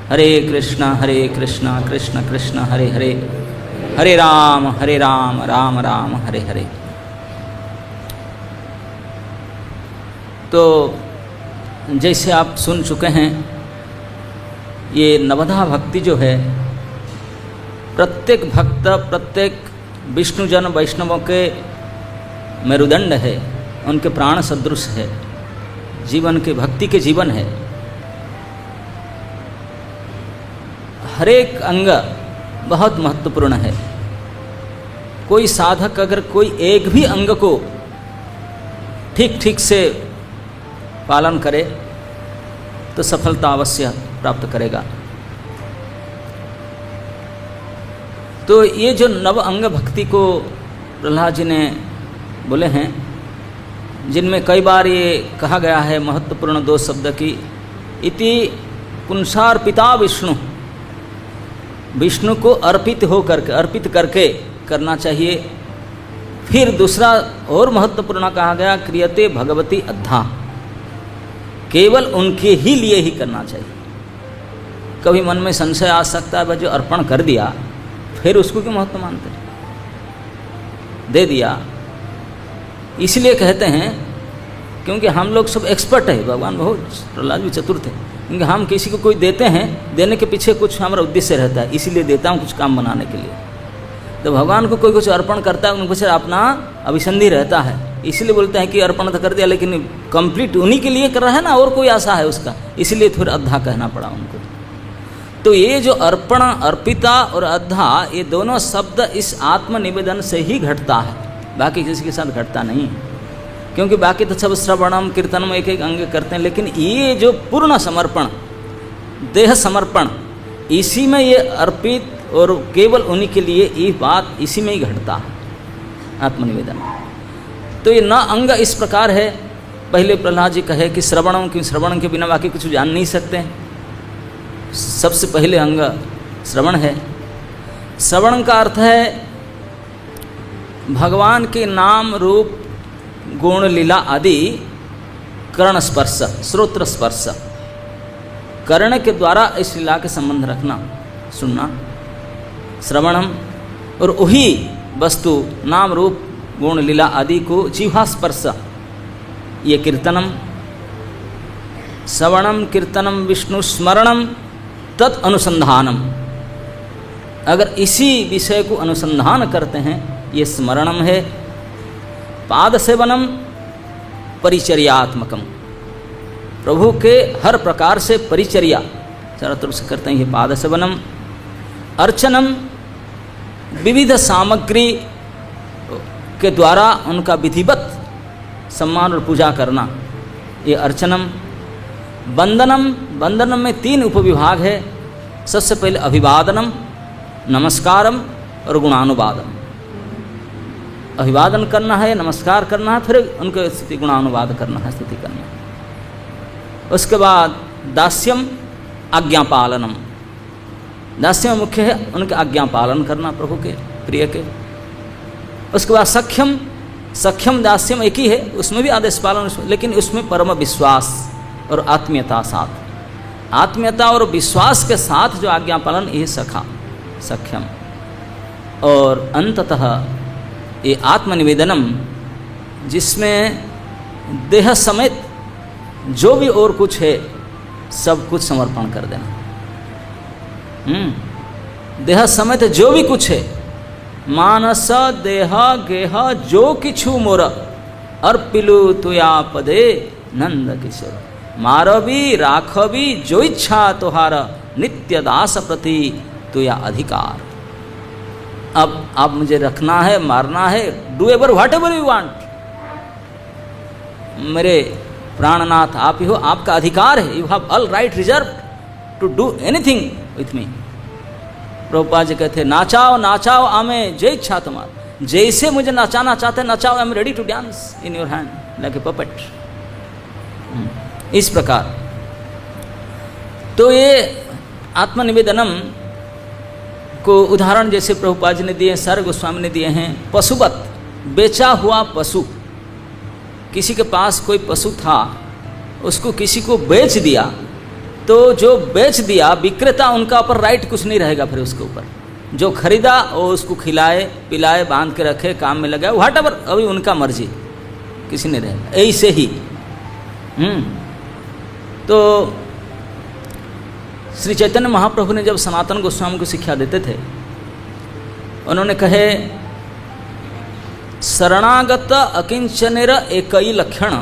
हरे कृष्णा कृष्ण कृष्ण हरे हरे, हरे राम राम राम हरे हरे। तो जैसे आप सुन चुके हैं, ये नवधा भक्ति जो है प्रत्येक भक्त, प्रत्येक विष्णुजन वैष्णवों के मेरुदंड है, उनके प्राण सदृश है, जीवन के भक्ति के जीवन है। हर एक अंग बहुत महत्वपूर्ण है। कोई साधक अगर कोई एक भी अंग को ठीक ठीक से पालन करे तो सफलता अवश्य प्राप्त करेगा। तो ये जो नव अंग भक्ति को प्रहलाद जी ने बोले हैं, जिनमें कई बार ये कहा गया है महत्वपूर्ण दो शब्द की, इति पुंसार्पिता विष्णु, विष्णु को अर्पित हो करके, अर्पित करके करना चाहिए। फिर दूसरा और महत्वपूर्ण कहा गया, क्रियते भगवती अद्धा, केवल उनके ही लिए ही करना चाहिए। कभी मन में संशय आ सकता है, जो अर्पण कर दिया फिर उसको क्यों महत्व मानते, दे दिया। इसलिए कहते हैं क्योंकि हम लोग सब एक्सपर्ट है, भगवान बहुत, प्रहलाद भी चतुर थे, क्योंकि हम किसी को कोई देते हैं, देने के पीछे कुछ हमारा उद्देश्य रहता है, इसीलिए देता हूँ कुछ काम बनाने के लिए। तो भगवान को कोई कुछ अर्पण करता है, उनको अपना अभिसंधि रहता है, इसलिए बोलते हैं कि अर्पण तो कर दिया, लेकिन कंप्लीट उन्हीं के लिए कर रहा है ना, और कोई आशा है उसका, इसलिए फिर अद्धा कहना पड़ा उनको। तो ये जो अर्पण, अर्पिता और अद्धा, ये दोनों शब्द इस आत्मनिवेदन से ही घटता है, बाकी किसी के साथ घटता नहीं है। क्योंकि बाकी तो सब श्रवणम कीर्तनम एक एक अंग करते हैं, लेकिन ये जो पूर्ण समर्पण, देह समर्पण, इसी में ये अर्पित और केवल उन्हीं के लिए, ये बात इसी में ही घटता है आत्मनिवेदन। तो ये न अंग इस प्रकार है। पहले प्रहलाद जी कहे कि श्रवणम, क्यों श्रवण के बिना बाकी कुछ जान नहीं सकते। सबसे पहले अंग श्रवण है। श्रवण का अर्थ है भगवान के नाम रूप गुण लीला आदि कर्ण स्पर्श, श्रोत्र स्पर्श, कर्ण के द्वारा इस लीला के संबंध रखना, सुनना, श्रवणम। और वही वस्तु नाम रूप गुण लीला आदि को जिह्वा स्पर्श, ये कीर्तनम। श्रवणम कीर्तनम विष्णु स्मरणम तत् अनुसंधानम। अगर इसी विषय को अनुसंधान करते हैं, ये स्मरणम है। पाद सेवनम परिचर्यात्मकम, प्रभु के हर प्रकार से परिचर्या चारों तरफ से करते हैं, ये पाद सेवनम। अर्चनम, विविध सामग्री के द्वारा उनका विधिवत सम्मान और पूजा करना, ये अर्चनम। वंदनम, वंदनम में 3 उपविभाग है। सबसे पहले अभिवादनम, नमस्कारम और गुणानुवादम। अभिवादन करना है, नमस्कार करना है, फिर उनके स्थिति गुणानुवाद करना है, स्तुति करना है। उसके बाद दास्यम, आज्ञापालनम। दास्य में मुख्य है उनके आज्ञा पालन करना, प्रभु के प्रिय के। उसके बाद सख्यम, सख्यम दास्यम एक ही है, उसमें भी आदेश पालन, लेकिन उसमें परम विश्वास और आत्मीयता साथ, आत्मीयता और विश्वास के साथ जो आज्ञा पालन, ये सखा सख्यम। और अंततः ये आत्मनिवेदनम, जिसमें देह समेत जो भी और कुछ है सब कुछ समर्पण कर देना। देह समेत जो भी कुछ है, मानस देह गेह जो किछु मोर अर्पिलु तुया पदे नंद किशोर। मारवी राखवी जो इच्छा तुहार नित्य दास प्रति तुया अधिकार। अब आप मुझे रखना है, मारना है, do ever whatever you want. मेरे प्राणनाथ आप ही हो, आपका अधिकार है, you have all right reserve to do anything with me. Prabhupada ji कहते नाचाओ नाचाओ आमे जय इच्छा तुम्हार, जैसे मुझे नचाना चाहते नचाओ, I am ready to dance in your hand like a puppet. इस प्रकार तो ये आत्मनिवेदनम को उदाहरण जैसे प्रभुपाद जी ने दिए, सारे गोस्वामी ने दिए हैं। पशुवत, बेचा हुआ पशु, किसी के पास कोई पशु था, उसको किसी को बेच दिया तो जो बेच दिया विक्रेता, उनका ऊपर राइट कुछ नहीं रहेगा फिर उसके ऊपर। जो खरीदा वो उसको खिलाए पिलाए बांध के रखे काम में लगाए व्हाटएवर, अभी उनका मर्जी, किसी ने रहेगा ऐसे ही। तो श्री चैतन्य महाप्रभु ने जब सनातन गोस्वामी को शिक्षा देते थे, उन्होंने कहे शरणागत अकिंचनेर एकई लक्षण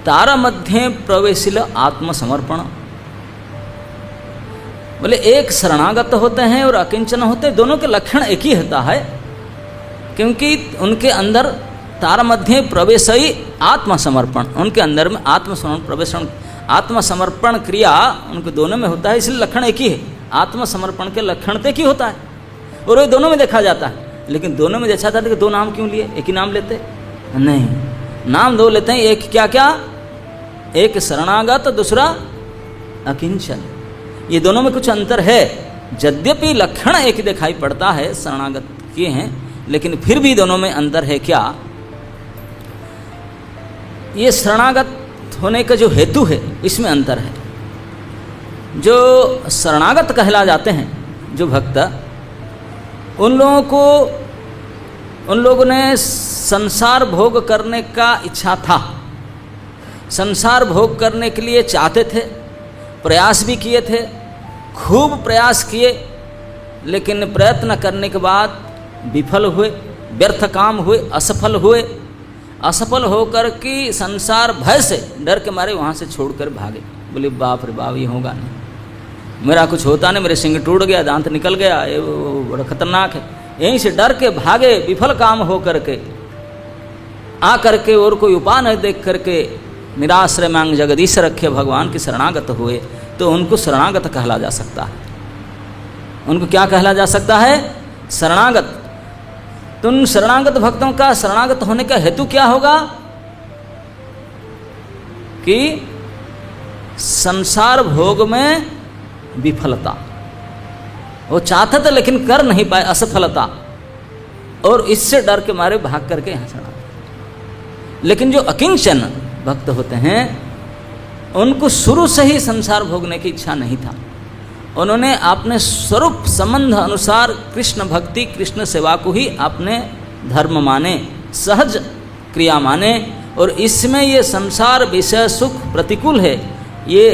तार मध्य प्रवेशिल आत्मसमर्पण। बोले एक शरणागत होते हैं और अकिंचन होते हैं, दोनों के लक्षण एक ही होता है, क्योंकि उनके अंदर तार मध्य प्रवेशई आत्मसमर्पण, उनके अंदर में आत्मसमर्पण क्रिया उनके दोनों में होता है, इसलिए लक्षण एक ही है। आत्मसमर्पण के लक्षण तो एक ही होता है और वो दोनों में देखा जाता है। लेकिन दोनों में देखा जाता है कि दो नाम क्यों लिए, एक ही नाम लेते नहीं, नाम दो लेते हैं। एक क्या क्या, एक शरणागत दूसरा अकिंचन, ये दोनों में कुछ अंतर है। यद्यपि लक्षण एक दिखाई पड़ता है, शरणागत किए हैं, लेकिन फिर भी दोनों में अंतर है। क्या ये शरणागत होने का जो हेतु है इसमें अंतर है। जो शरणागत कहला जाते हैं जो भक्त, उन लोगों ने संसार भोग करने का इच्छा था, संसार भोग करने के लिए चाहते थे, प्रयास भी किए थे, खूब प्रयास किए, लेकिन प्रयत्न करने के बाद विफल हुए, व्यर्थ काम हुए, असफल हुए। असफल होकर कि संसार भय से डर के मारे वहाँ से छोड़कर भागे। बोले बाप रे बाप, ये होगा नहीं, मेरा कुछ होता नहीं, मेरे सिंग टूट गया, दांत निकल गया, ये बड़ा खतरनाक है। यहीं से डर के भागे, विफल काम हो करके आ करके और कोई उपाय नहीं देख करके निराश्रय मांग जगदीश रखे भगवान के शरणागत हुए, तो उनको शरणागत कहला जा सकता है। उनको क्या कहला जा सकता है? शरणागत। तो उन शरणागत भक्तों का शरणागत होने का हेतु क्या होगा कि संसार भोग में विफलता, वो चाहते थे लेकिन कर नहीं पाए, असफलता, और इससे डर के मारे भाग करके यहाँ शरणागत। लेकिन जो अकिंचन भक्त होते हैं उनको शुरू से ही संसार भोगने की इच्छा नहीं था। उन्होंने अपने स्वरूप संबंध अनुसार कृष्ण भक्ति, कृष्ण सेवा को ही अपने धर्म माने, सहज क्रिया माने, और इसमें ये संसार विषय सुख प्रतिकूल है, ये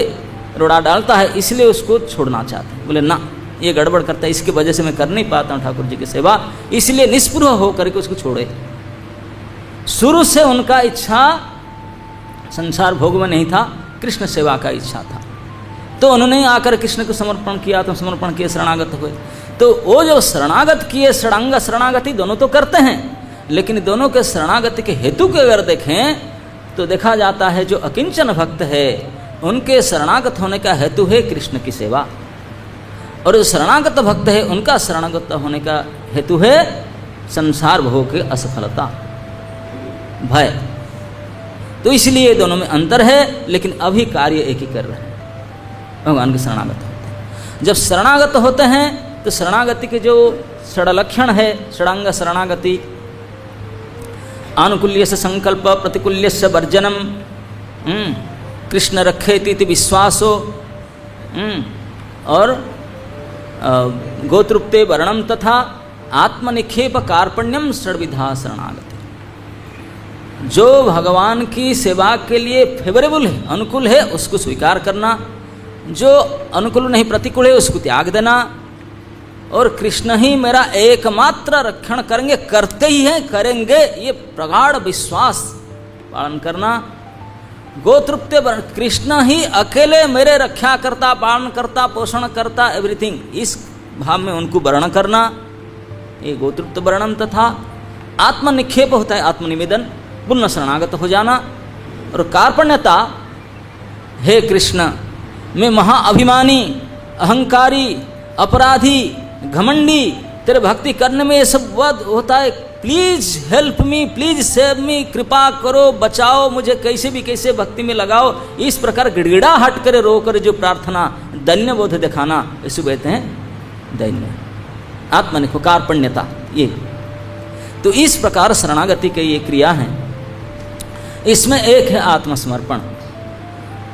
रोड़ा डालता है, इसलिए उसको छोड़ना चाहते हैं। बोले ना, ये गड़बड़ करता है, इसकी वजह से मैं कर नहीं पाता हूँ ठाकुर जी की सेवा, इसलिए निष्पृह होकर के उसको छोड़े। शुरू से उनका इच्छा संसार भोग में नहीं था, कृष्ण सेवा का इच्छा था। तो उन्होंने आकर कृष्ण को समर्पण किया, तो समर्पण किए, शरणागत हुए। तो वो जो शरणागत किए, षडांग शरणागति दोनों तो करते हैं, लेकिन दोनों के शरणागति के हेतु के अगर देखें तो देखा जाता है जो अकिंचन भक्त है उनके शरणागत होने का हेतु है कृष्ण की सेवा, और जो शरणागत भक्त है उनका शरणागत होने का हेतु है संसार भोग की असफलता, भय। तो इसलिए दोनों में अंतर है, लेकिन अभी कार्य एक ही कर रहे हैं, भगवान के शरणागत होते हैं। जब शरणागत होते हैं तो शरणागति के जो षडलक्षण है, षडांग शरणागति, आनुकूल्य से संकल्प, प्रतिकूल्य से वर्जनम, कृष्ण रक्षेति विश्वासो, और गोतृप्ते वर्णम तथा आत्मनिक्षेप कार्पण्यम षड्विधा शरणागति। जो भगवान की सेवा के लिए फेवरेबल है, अनुकूल है, उसको स्वीकार करना, जो अनुकूल नहीं, प्रतिकूल है, उसको त्याग देना, और कृष्ण ही मेरा एकमात्र रक्षण करेंगे, करते ही हैं, करेंगे, ये प्रगाढ़ विश्वास पालन करना। गोतृप्ते कृष्ण ही अकेले मेरे रक्षा करता, पालन करता, पोषण करता, एवरीथिंग, इस भाव में उनको वर्ण करना, ये गोतृप्त वर्णन। तथा आत्मनिक्षेप होता है, आत्मनिवेदन, पुण्य शरणागत हो जाना। और कार्पण्यता, हे कृष्ण मैं महाअभिमानी, अहंकारी, अपराधी, घमंडी, तेरे भक्ति करने में ये सब वध होता है, please help me, please save me, कृपा करो, बचाओ मुझे, कैसे भी कैसे भक्ति में लगाओ, इस प्रकार गिड़गिड़ा हट करे, रो कर जो प्रार्थना, दैन्य बोध दिखाना, इसे कहते हैं दैन्य, आत्मनिष्ठ, कार्पण्यता। ये तो इस प्रकार शरणागति की ये क्रिया है। इसमें एक है आत्मसमर्पण।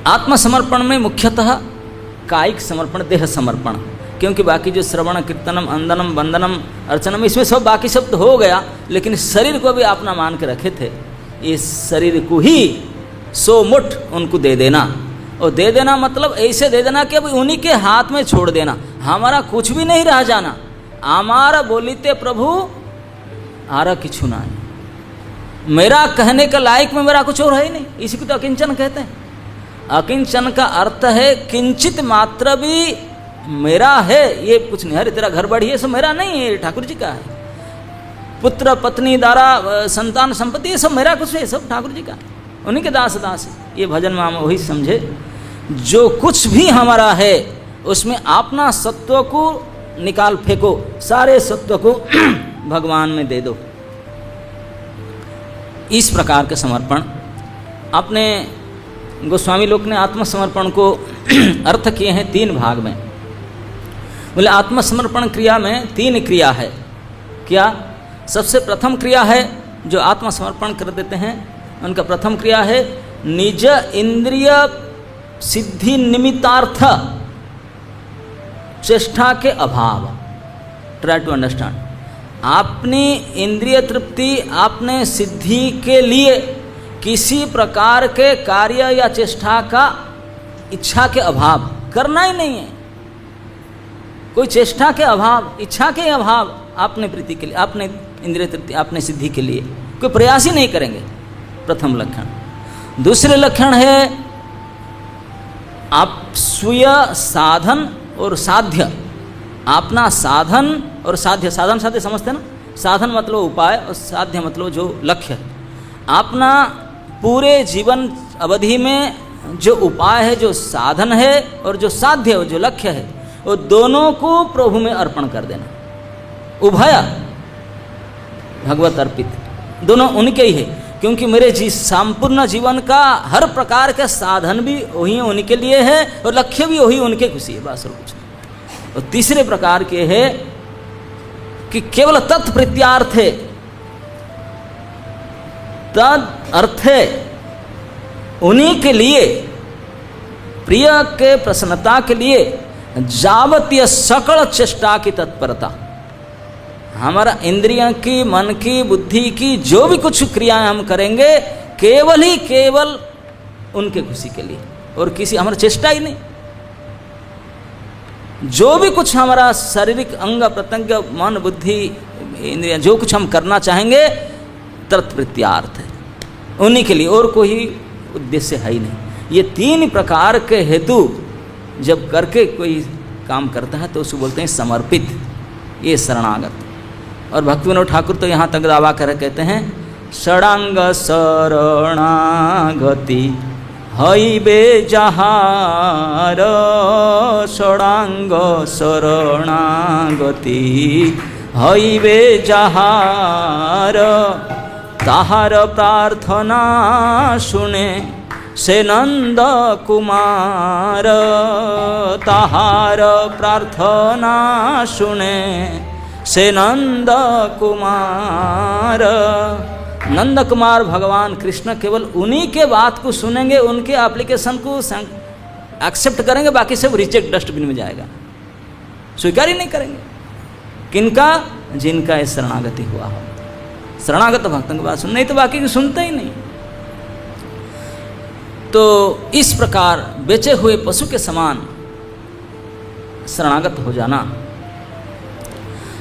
आत्मसमर्पण में मुख्यतः कायिक समर्पण, देह समर्पण, क्योंकि बाकी जो श्रवण कीर्तनम अंदनम वंदनम अर्चनम इसमें सब बाकी शब्द हो गया, लेकिन शरीर को भी अपना मान के रखे थे। इस शरीर को ही 100 मुठ उनको दे देना, और दे देना मतलब ऐसे दे देना कि अब उन्हीं के हाथ में छोड़ देना, हमारा कुछ भी नहीं रह जाना। हमारा बोलीते प्रभु आरा किछु ना, मेरा कहने के लायक में मेरा कुछ और है ही नहीं। इसी को तो अकिंचन कहते हैं। अकिंचन का अर्थ है किंचित मात्र भी मेरा है ये कुछ नहीं। अरे तेरा घर बाड़ी ये सब मेरा नहीं है, ठाकुर जी का है। पुत्र पत्नी दारा संतान संपत्ति ये सब मेरा कुछ है, सब ठाकुर जी का, उन्हीं के दास दास। ये भजन में हम वही समझे, जो कुछ भी हमारा है उसमें अपना सत्व को निकाल फेंको, सारे सत्व को भगवान में दे दो। इस प्रकार के समर्पण अपने गोस्वामी लोग ने आत्मसमर्पण को अर्थ किए हैं 3 भाग में। बोले आत्मसमर्पण क्रिया में 3 क्रिया है। क्या? सबसे प्रथम क्रिया है जो आत्मसमर्पण कर देते हैं, उनका प्रथम क्रिया है निज इंद्रिय सिद्धि निमित्तार्थ चेष्टा के अभाव। Try to understand. अपनी इंद्रिय तृप्ति, अपने सिद्धि के लिए किसी प्रकार के कार्य या चेष्टा का इच्छा के अभाव, करना ही नहीं है। कोई चेष्टा के अभाव, इच्छा के अभाव, अपने प्रीति के लिए, अपने इंद्रिय तृप्ति, अपने सिद्धि के लिए कोई प्रयास ही नहीं करेंगे, प्रथम लक्षण। दूसरे लक्षण है आप स्वय साधन और साध्य, अपना साधन और साध्य, साधन साध्य समझते ना, साधन मतलब उपाय और साध्य मतलब जो लक्ष्य है। अपना पूरे जीवन अवधि में जो उपाय है, जो साधन है और जो साध्य है, जो लक्ष्य है, वो दोनों को प्रभु में अर्पण कर देना। उभय भगवत अर्पित, दोनों उनके ही है, क्योंकि मेरे संपूर्ण जीवन का हर प्रकार के साधन भी वही उनके लिए है और लक्ष्य भी वही उनके खुशी है, बस और कुछ नहीं। और तीसरे प्रकार के है कि केवल तत्प्रत्यार्थे, तद अर्थे, उन्हीं के लिए, प्रिय के प्रसन्नता के लिए जावतीय सकल चेष्टा की तत्परता। हमारा इंद्रियों की, मन की, बुद्धि की जो भी कुछ क्रियाएं हम करेंगे केवल ही केवल उनके खुशी के लिए, और किसी हमारा चेष्टा ही नहीं। जो भी कुछ हमारा शारीरिक अंग प्रत्यंग, मन, बुद्धि, इंद्रियां, जो कुछ हम करना चाहेंगे तत्प्रत्यार्थ है, उन्हीं के लिए, और कोई उद्देश्य है ही नहीं। ये 3 प्रकार के हेतु जब करके कोई काम करता है तो उसको बोलते हैं समर्पित, ये शरणागत। और भक्ति विनोद ठाकुर तो यहाँ तक दावा कर कहते हैं षडांग शरणागति हईबे जहार, षडांग शरणागति हईबे जहार, ताहार प्रार्थना सुने से नंद कुमार, ताहार प्रार्थना सुने से नंद कुमार। नंद कुमार भगवान कृष्ण केवल उन्हीं के बात को सुनेंगे, उनके एप्लीकेशन को एक्सेप्ट करेंगे, बाकी सब रिजेक्ट डस्टबिन में जाएगा, स्वीकार ही नहीं करेंगे। किनका? जिनका ये शरणागति हुआ हो, शरणागत भक्तों की बात सुन, नहीं तो बाकी की सुनते ही नहीं। तो इस प्रकार बेचे हुए पशु के समान शरणागत हो जाना,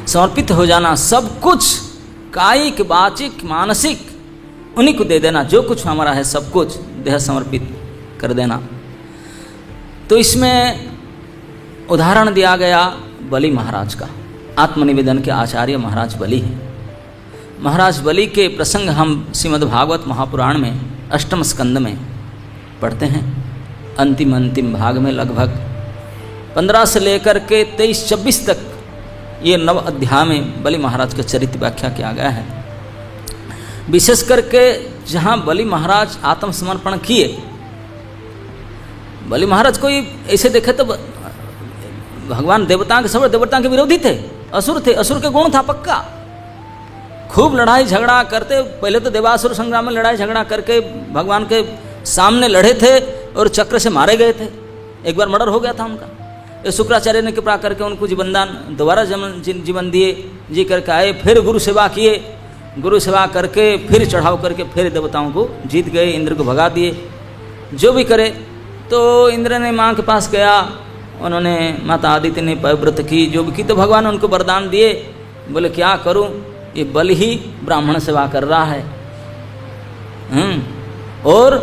समर्पित हो जाना, सब कुछ कायिक, वाचिक, मानसिक उन्हीं को दे देना, जो कुछ हमारा है सब कुछ देह समर्पित कर देना। तो इसमें उदाहरण दिया गया बलि महाराज का। आत्मनिवेदन के आचार्य महाराज बलि हैं। महाराज बलि के प्रसंग हम श्रीमद् भागवत महापुराण में 8वें स्कंद में पढ़ते हैं। अंतिम भाग में लगभग 15 से लेकर के 23-26 तक ये 9 अध्याय में बलि महाराज का चरित्र व्याख्या किया गया है। विशेष करके जहाँ बलि महाराज आत्मसमर्पण किए, बलि महाराज कोई ऐसे देखे तो भगवान देवता के, सब देवता के विरोधी थे, असुर थे, असुर के गुण था पक्का। खूब लड़ाई झगड़ा करते, पहले तो देवासुर संग्राम में लड़ाई झगड़ा करके भगवान के सामने लड़े थे, और चक्र से मारे गए थे, एक बार मर्डर हो गया था उनका। ये शुक्राचार्य ने कृपा करके उनको जीवनदान दोबारा जीवन दिए, जी करके आए, फिर गुरु सेवा किए, गुरु सेवा करके फिर चढ़ाव करके फिर देवताओं को जीत गए, इंद्र को भगा दिए। जो भी करे तो इंद्र ने माँ के पास गया, उन्होंने माता आदित्य ने व्रत की, जो भी की, तो भगवान ने उनको वरदान दिए। बोले क्या करूं, ये बलि ही ब्राह्मण सेवा कर रहा है। और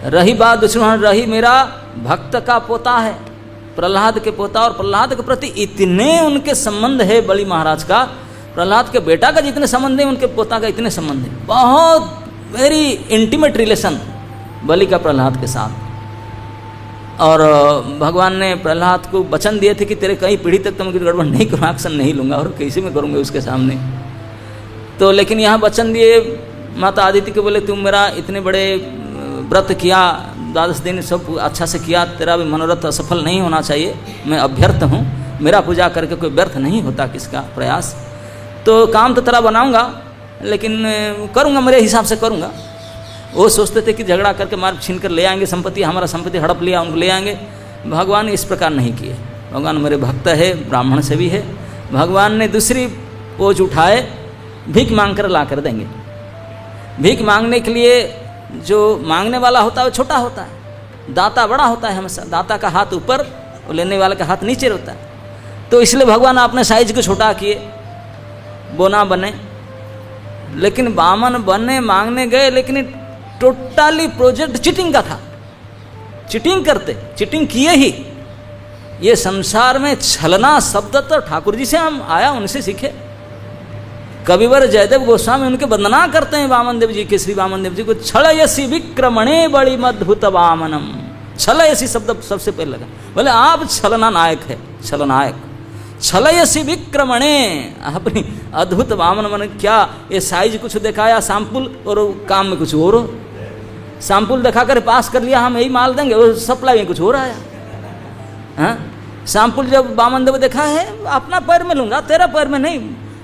रही बात दूसरी, रही मेरा भक्त का पोता है, प्रहलाद के पोता, और प्रहलाद के प्रति इतने उनके संबंध है बलि महाराज का, प्रहलाद के बेटा का जितने संबंध है उनके पोता का इतने संबंध है, बहुत वेरी इंटीमेट रिलेशन बलि का प्रहलाद के साथ। और भगवान ने प्रहलाद को वचन दिए थे कि तेरे कई पीढ़ी तक तुम गड़बड़ नहीं करूँगा, एक्शन नहीं लूँगा, और कैसे मैं करूँगा उसके सामने। तो लेकिन यहाँ वचन दिए माता आदित्य के, बोले तुम मेरा इतने बड़े व्रत किया, 12 दिन सब अच्छा से किया, तेरा भी मनोरथ असफल नहीं होना चाहिए, मैं अभ्यर्थ हूँ, मेरा पूजा करके कोई व्यर्थ नहीं होता किसका प्रयास, तो काम तो तेरा बनाऊँगा, लेकिन करूँगा मेरे हिसाब से करूँगा। वो सोचते थे कि झगड़ा करके मार छीन कर ले आएंगे संपत्ति, हमारा संपत्ति हड़प लिया उनको ले आएंगे। भगवान इस प्रकार नहीं किए, भगवान मेरे भक्त है, ब्राह्मण से भी है। भगवान ने दूसरी पोज उठाए, भीख मांग कर ला कर देंगे। भीख मांगने के लिए जो मांगने वाला होता है वो छोटा होता है, दाता बड़ा होता है हमेशा, दाता का हाथ ऊपर और लेने वाले का हाथ नीचे रहता है। तो इसलिए भगवान अपने साइज को छोटा किए, वो ना बने। लेकिन बामन बनने मांगने गए, लेकिन टोटली प्रोजेक्ट चीटिंग का था, चीटिंग करते, चीटिंग किए ही। ये संसार में छलना शब्द तो ठाकुर जी से हम आया, उनसे सीखे। कविवर जयदेव गोस्वामी उनके वंदना करते हैं वामन देव जी के, श्री वामन देव जी को, छलयसी विक्रमणे बड़ी मद्भुत वामनम। छलयसी शब्द सबसे पहले लगा, बोले आप छलना नायक है, छलनायक। छलयसी विक्रमणे, अपनी अद्भुत वामन मन, क्या ये साइज कुछ दिखाया सैंपल और काम में कुछ और। सैंपल दिखा कर पास कर लिया, हम यही माल देंगे, और सप्लाई में कुछ हो रहा है। हाँ, सैंपल जब वामन देव देखा है, अपना पैर में लूंगा, तेरा पैर में नहीं।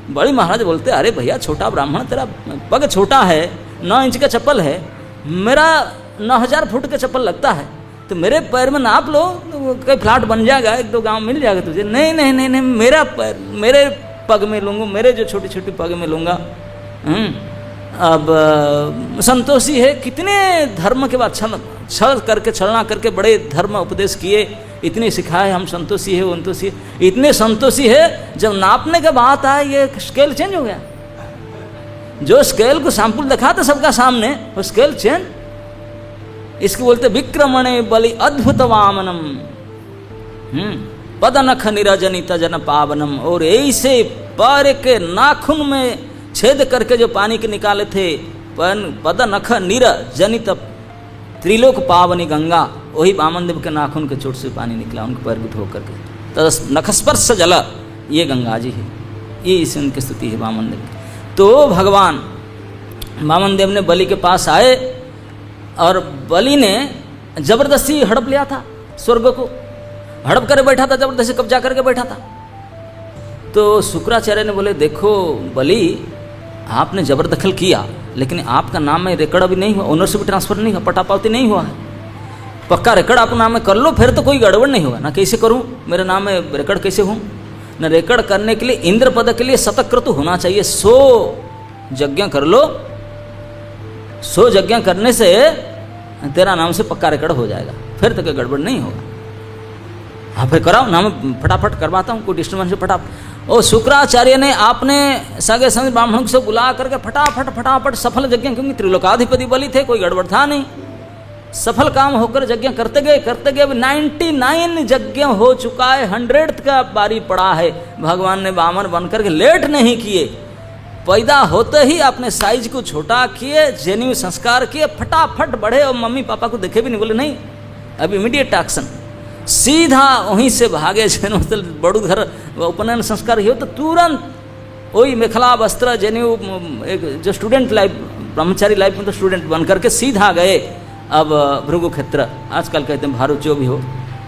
बड़ी महाराज बोलते, अरे भैया छोटा ब्राह्मण, तेरा पग छोटा है, 9 इंच का चप्पल है, मेरा 9000 फुट का चप्पल लगता है, तो मेरे पैर में नाप लो, तो कई फ्लैट बन जाएगा, 1-2 गांव मिल जाएगा तुझे। नहीं नहीं नहीं नहीं, मेरा पैर मेरे पग में लूँगा, मेरे जो छोटी छोटी पग में लूँगा। अब संतोषी है, कितने धर्म के बाद छल करके, छलना करके बड़े धर्म उपदेश किए, इतने सिखाए, हम संतोषी है, संतोषी है। इतने संतोषी है, जब नापने के बात आए, ये स्केल चेंज हो गया। जो स्केल को सैंपल दिखा था सबका सामने, वो स्केल चेंज। इसको बोलते विक्रमणे बलि अद्भुत वामनम, पदनख निरजनित जन पावनम। और ऐसे पैर के नाखून में छेद करके जो पानी के निकाले थे, पदनख निरजनित त्रिलोक पावनी गंगा, वही वामन देव के नाखून के चोट से पानी निकला उनके पैर को धो करके, तद नखस्पर्श जल, ये गंगा जी है। ये इस उनकी स्तुति है वामन देव की। तो भगवान वामन देव ने बलि के पास आए, और बलि ने जबरदस्ती हड़प लिया था, स्वर्ग को हड़प कर बैठा था, जबरदस्ती कब्जा करके बैठा था। तो शुक्राचार्य ने बोले, देखो बलि, आपने जबरदखल किया, लेकिन आपका नाम में रिकॉर्ड अभी नहीं हुआ, ओनरशिप ट्रांसफर नहीं हुआ, पटापावती नहीं हुआ है। पक्का रिकॉर्ड आप नाम में कर लो, फिर तो कोई गड़बड़ नहीं होगा ना। कैसे करूं, मेरे नाम में रिकॉर्ड कैसे हूं ना। रिकॉर्ड करने के लिए इंद्र पद के लिए शतक्रतु होना चाहिए, 100 यज्ञ कर लो, 100 यज्ञ करने से तेरा नाम से पक्का रिकॉर्ड हो जाएगा, फिर तो कोई गड़बड़ नहीं होगा। हाँ फिर कराओ, नाम फटाफट करवाता हूँ, कोई डिस्टर्बेंस से फटाफट। और शुक्राचार्य ने आपने सगे संग ब्राह्मणों से बुला करके फटाफट फटाफट सफल यज्ञ, क्योंकि त्रिलोकाधिपति बलि थे, कोई गड़बड़ था नहीं, सफल काम होकर यज्ञ करते गए करते गए। 99 यज्ञ हो चुका है, 100th का बारी पड़ा है। भगवान ने वामन बनकर के लेट नहीं किए, पैदा होते ही अपने साइज को छोटा किए, जनेऊ संस्कार किए, फटाफट बढ़े, और मम्मी पापा को देखे भी नहीं, बोले नहीं अब इमीडिएट एक्शन, सीधा वहीं से भागे। मतलब बड़ू घर उपनयन संस्कार ही हो तो तुरंत वही मेखला वस्त्र जनेऊ, एक जो स्टूडेंट लाइफ, ब्रह्मचारी लाइफ में तो स्टूडेंट बन करके सीधा गए अब भृगु क्षेत्र, आजकल कहते हैं भारत जो भी हो,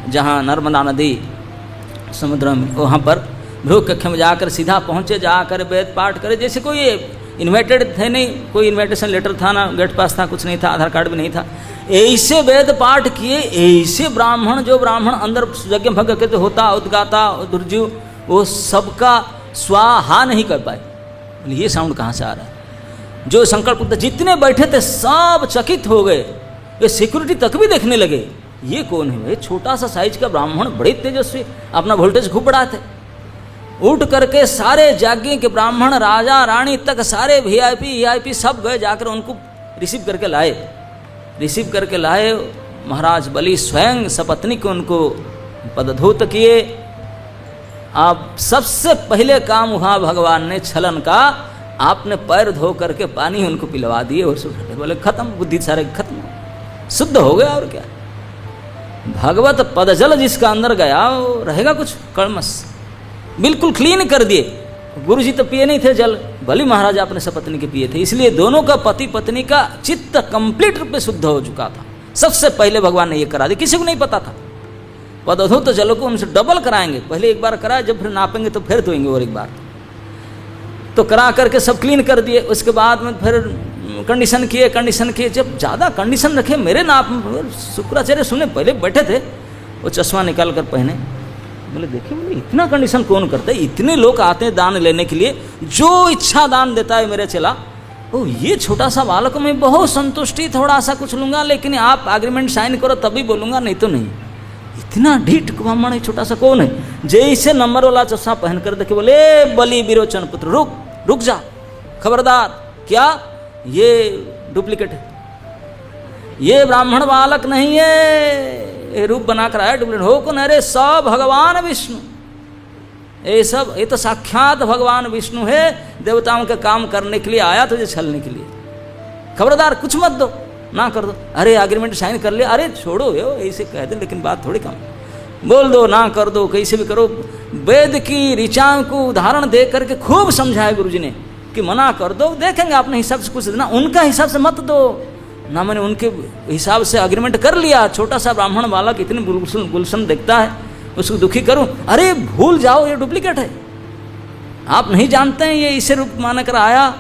जहाँ नर्मदा नदी समुद्र में, वहाँ पर भृगु कक्ष में जाकर सीधा पहुँचे, जाकर वेद पाठ करे, जैसे कोई इन्वाइटेड थे नहीं, कोई इन्विटेशन लेटर था ना, गेट पास था, कुछ नहीं था, आधार कार्ड भी नहीं था। ऐसे वेद पाठ किए, ऐसे ब्राह्मण, जो ब्राह्मण अंदर यज्ञ भग के तो होता, उद्गाता, दुर्जीव, वो सबका स्वाहा नहीं कर पाए। ये साउंड कहाँ से आ रहा है? जो संकल्प, जितने बैठे थे सब चकित हो गए, ये सिक्योरिटी तक भी देखने लगे, ये कौन है भाई? छोटा सा साइज का ब्राह्मण, बड़े तेजस्वी, अपना वोल्टेज खूब बढ़ाते। उठ करके सारे जागे के ब्राह्मण, राजा रानी तक सारे वीआईपी सब गए, जाकर उनको रिसीव करके लाए। रिसीव करके लाए, महाराज बलि स्वयं सपत्नी को उनको पदधूत किए। अब सबसे पहले काम हुआ भगवान ने छलन का, आपने पैर धो करके पानी उनको पिलवा दिए और सुबह बोले खत्म, बुद्धि सारे खत्म, शुद्ध हो गया। और क्या, भगवत पदजल जिसका अंदर गया वो रहेगा कुछ कड़मस, बिल्कुल क्लीन कर दिए। गुरु जी तो पिए नहीं थे जल, बलि महाराज अपने सपत्नी के पिए थे, इसलिए दोनों का पति पत्नी का चित्त कंप्लीट रूप में शुद्ध हो चुका था। सबसे पहले भगवान ने ये करा दिया, किसी को नहीं पता था। पदधूत जल को उनसे डबल कराएंगे, पहले एक बार कराए, जब फिर नापेंगे तो फिर धोएंगे और एक बार, तो करा करके सब क्लीन कर दिए। उसके बाद में फिर कंडीशन किए, जब ज़्यादा कंडीशन रखे मेरे नाप में, शुक्राचार्य सुने, पहले बैठे थे, वो चश्मा निकाल कर पहने, बोले देखिए, बोले इतना कंडीशन कौन करता है? इतने लोग आते हैं दान लेने के लिए, जो इच्छा दान देता है मेरे चला। ओ ये छोटा सा बालक, मैं बहुत संतुष्टि थोड़ा सा कुछ लूँगा, लेकिन आप एग्रीमेंट साइन करो तभी बोलूँगा, नहीं तो नहीं। इतना ढीठ ब्राह्मण है, छोटा सा कौन है? जैसे नंबर वाला चश्मा पहन कर देखे, बोले बलि विरोचन पुत्र, रुक जा, खबरदार, क्या ये डुप्लीकेट है, ये ब्राह्मण बालक नहीं है, ये रूप बना कर आया डुप्लीकेट हो कौन? अरे सब भगवान विष्णु, ये तो साक्षात भगवान विष्णु है, देवताओं के काम करने के लिए आया तुझे छलने के लिए, खबरदार कुछ मत दो, ना कर दो। अरे एग्रीमेंट साइन कर लिया, अरे छोड़ो यो, ऐसे कह दे, लेकिन बात थोड़ी कम, बोल दो, ना कर दो, कैसे भी करो। वेद की ऋचाओं को उदाहरण दे करके खूब समझाया गुरुजी ने कि मना कर दो, देखेंगे अपने हिसाब से कुछ देना, उनका हिसाब से मत दो ना। मैंने उनके हिसाब से एग्रीमेंट कर लिया, छोटा सा ब्राह्मण बालक इतनी गुलशन देखता है, उसको दुखी करूं? अरे भूल जाओ, ये डुप्लीकेट है, आप नहीं जानते हैं ये इसे रूप मान कर आया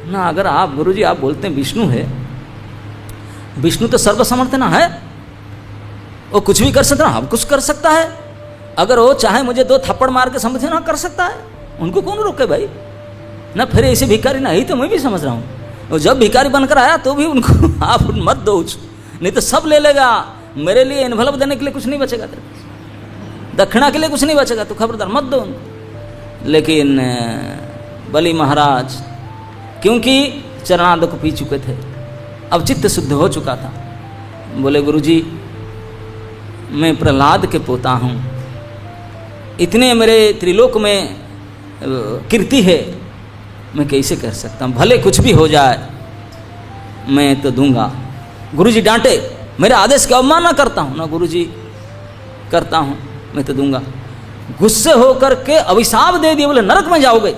ना। अगर आप गुरुजी आप बोलते हैं विष्णु है, विष्णु तो सर्वसमर्थ ना है, वो कुछ भी कर सकता है, हम कुछ कर सकता है। अगर वो चाहे मुझे 2 थप्पड़ मार के समझे ना, कर सकता है, उनको कौन रोके भाई ना। फिर ऐसे भिखारी ना ही तो मैं भी समझ रहा हूँ, और जब भिखारी बनकर आया तो भी उनको आप मत दो, नहीं तो सब ले लेगा। मेरे लिए एनवलप देने के लिए कुछ नहीं बचेगा, तेरे दक्षिणा के लिए कुछ नहीं बचेगा, तो खबरदार मत दो उनको। लेकिन बलि महाराज क्योंकि चरणार्घ्य को पी चुके थे, अब चित्त शुद्ध हो चुका था, बोले गुरुजी मैं प्रहलाद के पोता हूँ, इतने मेरे त्रिलोक में कीर्ति है, मैं कैसे कर सकता हूँ? भले कुछ भी हो जाए मैं तो दूंगा। गुरुजी डांटे, मेरे आदेश की अवमानना करता हूँ ना गुरुजी, करता हूँ, मैं तो दूंगा। गुस्से होकर के अभिशाप दे दिए, बोले नरक में जाओगे,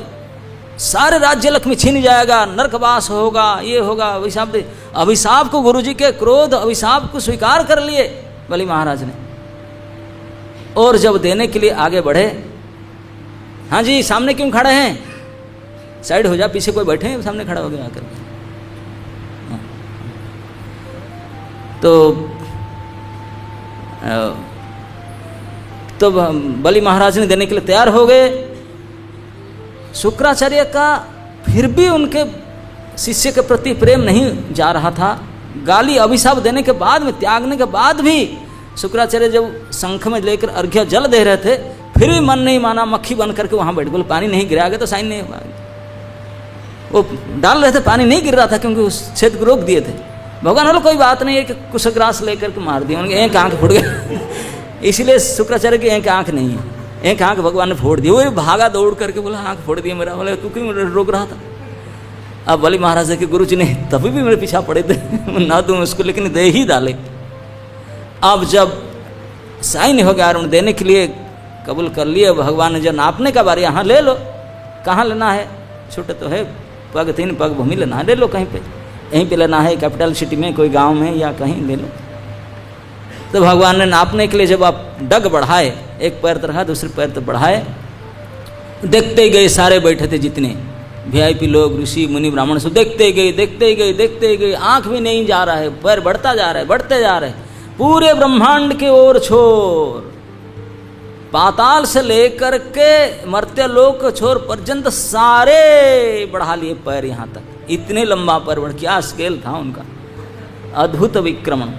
सारे राज्य लक्ष्मी छीन जाएगा, नरकवास होगा, ये होगा, अभिशाप दे। अभिशाप को गुरुजी के क्रोध अभिशाप को स्वीकार कर लिए बलि महाराज ने, और जब देने के लिए आगे बढ़े, हाँ जी सामने क्यों खड़े हैं, साइड हो जा, पीछे कोई बैठे हैं, सामने खड़ा हो गया आकर। तो बलि महाराज ने देने के लिए तैयार हो गए। शुक्राचार्य का फिर भी उनके शिष्य के प्रति प्रेम नहीं जा रहा था। गाली अभिशाप देने के बाद में, त्यागने के बाद भी शुक्राचार्य जब शंख में लेकर अर्घ्य जल दे रहे थे, फिर भी मन नहीं माना, मक्खी बन करके वहाँ बैठ गए। पानी नहीं गिरा गया तो साइन नहीं हुआ, वो डाल रहे थे, पानी नहीं गिर रहा था क्योंकि उस छेद को रोक दिए थे। भगवान बोले कोई बात नहीं है कि कुशग्रास लेकर के मार दिया, उनकी एक आँख फुट गई इसलिए शुक्राचार्य की एक आँख नहीं है, एक आँख भगवान ने फोड़ दी। वो भागा दौड़ करके बोला आँख फोड़ दिया मेरा। बोले तू क्यों रोक रहा था? अब बलि महाराज के गुरु जी ने तभी भी मेरे पीछा पड़े थे ना दूँ उसको, लेकिन दे ही डाले। अब जब साइन हो गया, उन्हें देने के लिए कबूल कर लिए, भगवान ने जब नापने का बारी, यहाँ ले लो, कहाँ लेना है, छोटे तो है, पग 3 पग भूमि लेना है, ले लो कहीं पे, यहीं पे लेना है, कैपिटल सिटी में, कोई गांव में या कहीं ले लो। तो भगवान ने नापने के लिए जब आप डग बढ़ाए, एक पैर तो रखा, दूसरे पैर तो बढ़ाए, देखते ही गए सारे बैठे थे जितने, VIP लोग, ऋषि मुनि ब्राह्मण सब देखते गए देखते गए देखते गए, आंख भी नहीं जा रहा है, पैर बढ़ता जा रहा है बढ़ते जा रहे, पूरे ब्रह्मांड के ओर छोर, पाताल से लेकर के मर्त्य लोक छोर पर्यंत सारे बढ़ा लिए पैर यहाँ तक, इतने लंबा पैर बढ़, क्या स्केल था उनका, अद्भुत विक्रमण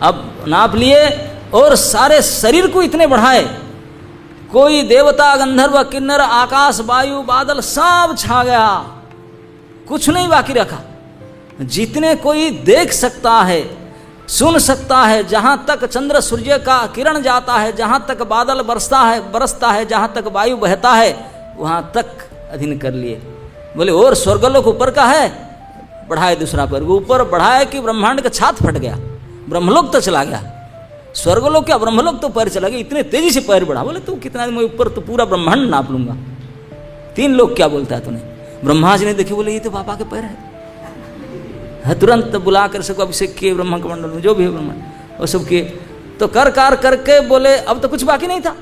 अब नाप लिए और सारे शरीर को इतने बढ़ाए, कोई देवता गंधर्व किन्नर आकाश वायु बादल सब छा गया, कुछ नहीं बाकी रखा, जितने कोई देख सकता है सुन सकता है, जहाँ तक चंद्र सूर्य का किरण जाता है, जहाँ तक बादल बरसता है, जहाँ तक वायु बहता है, वहाँ तक अधीन कर लिए। बोले और स्वर्गलोक ऊपर का है, बढ़ाए दूसरा पैर, ऊपर बढ़ाए कि ब्रह्मांड का छात फट गया, ब्रह्मलोक तो चला गया, स्वर्गलोक क्या ब्रह्मलोक तो पैर चला गया, इतने तेजी से पैर बढ़ा। बोले तू कितना मैं ऊपर तो पूरा ब्रह्मांड नाप लूंगा, 3 लोग क्या बोलता है तूने। ब्रह्मा जी ने देखे, बोले ये तो बाबा के पैर है, तुरंत बुला कर सबको अभिषेक किए, ब्रह्मा के मंडल में जो भी है ब्रह्मांड वो सब किए। तो कर करके बोले अब तो कुछ बाकी नहीं था।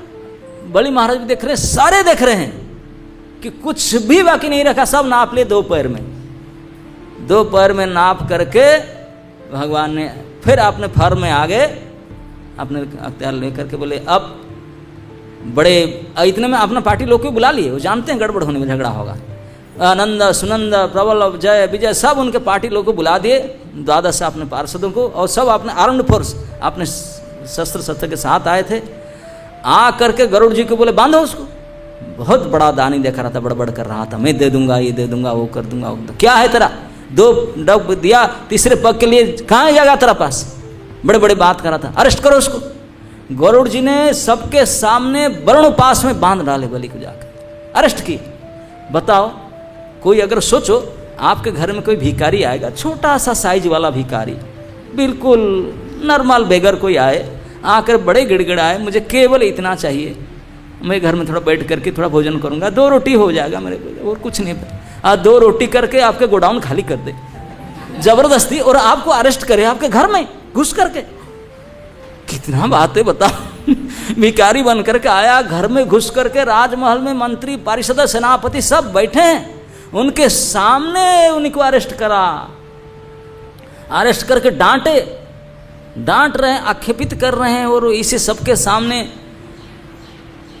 बड़ी महाराज भी देख रहे हैं, सारे देख रहे हैं कि कुछ भी बाकी नहीं रखा, सब नाप लिए 2 पैर में, 2 पैर में नाप करके भगवान ने फिर अपने फर में आगे अपने अख्तियार लेकर के बोले अब बड़े, इतने में अपना पार्टी लोग को बुला लिए, वो जानते हैं गड़बड़ होने में झगड़ा होगा, आनंद सुनंद प्रबल जय विजय सब उनके पार्टी लोग को बुला दिए, 12 अपने पार्षदों को, और सब अपने आर्म्ड फोर्स अपने शस्त्र के साथ आए थे। आ करके गरुड़ जी को बोले बांधो उसको, बहुत बड़ा दानी देखा रहा था, बड़बड़ कर रहा था, मैं दे दूंगा ये दे दूंगा वो कर दूंगा, क्या है तेरा, 2 डब दिया, तीसरे पग के लिए कहाँ है जगह तेरा पास, बड़े बड़े बात कर रहा था, अरेस्ट करो उसको। गरुड़ जी ने सबके सामने वरुण पास में बांध डाले बलि को, जाकर अरेस्ट की। बताओ कोई अगर सोचो आपके घर में कोई भिखारी आएगा, छोटा सा साइज वाला भिखारी, बिल्कुल नॉर्मल बेगर कोई आए, आकर बड़े गिड़गिड़ाए, मुझे केवल इतना चाहिए, मैं घर में थोड़ा बैठ करके थोड़ा भोजन करूंगा, 2 रोटी हो जाएगा मेरे को और कुछ नहीं, 2 रोटी करके आपके गोडाउन खाली कर दे जबरदस्ती, और आपको अरेस्ट करे आपके घर में घुस करके, कितना बात है बताओ। भिखारी बन करके आया, घर में घुस करके, राजमहल में मंत्री पारिषद सेनापति सब बैठे हैं, उनके सामने उनको अरेस्ट करा, अरेस्ट करके डांट रहे हैं, आक्षेपित कर रहे हैं, और इसे सबके सामने,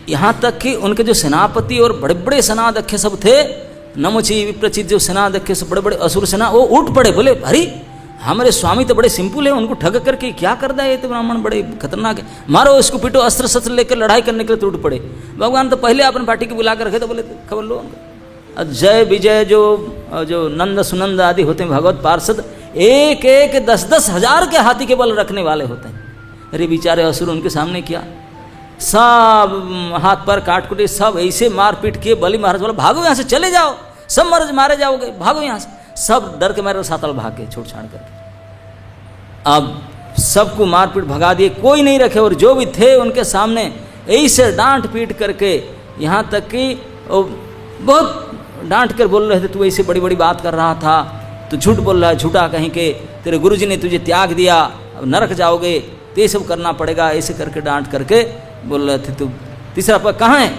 यहाँ तक कि उनके जो सेनापति और बड़े बड़े सेनाध्यक्ष सब थे, नमोची विप्रचित जो सेनाध्यक्ष सब बड़े बड़े असुर सेना, वो उठ पड़े, बोले अरे हमारे स्वामी तो बड़े सिंपल है, उनको ठग करके क्या कर दिया, ये तो ब्राह्मण बड़े खतरनाक है, मारो इसको पीटो, अस्त्र शस्त्र लेकर लड़ाई करने के लिए तो उठ पड़े। भगवान तो पहले अपने पार्टी को बुला कर रखे, तो बोले खबर लो उनको। जय विजय जो नंद सुनंद आदि होते हैं भगवत पार्षद, 1 10 हज़ार के हाथी के बल रखने वाले होते हैं। अरे बेचारे असुर उनके सामने क्या, सब हाथ पर काट कुटे, सब ऐसे मार पीट किए। बलि महाराज बोला भागो यहाँ से, चले जाओ, सब मारे जाओगे, भागो यहाँ से। सब डर के मारे सातल भाग के छोड़ छाड़ करके, अब सबको मार पीट भगा दिए, कोई नहीं रखे, और जो भी थे उनके सामने ऐसे डांट पीट करके, यहाँ तक कि बहुत डांट कर बोल रहे थे, तू ऐसे बड़ी बड़ी बात कर रहा था, तू झूठ बोल रहा है, झूठा कहीं के, तेरे गुरुजी ने तुझे त्याग दिया, अब नरक जाओगे, तो ये सब करना पड़ेगा, ऐसे करके डांट करके बोल रहे थे। तू तीसरा पग कहाँ है,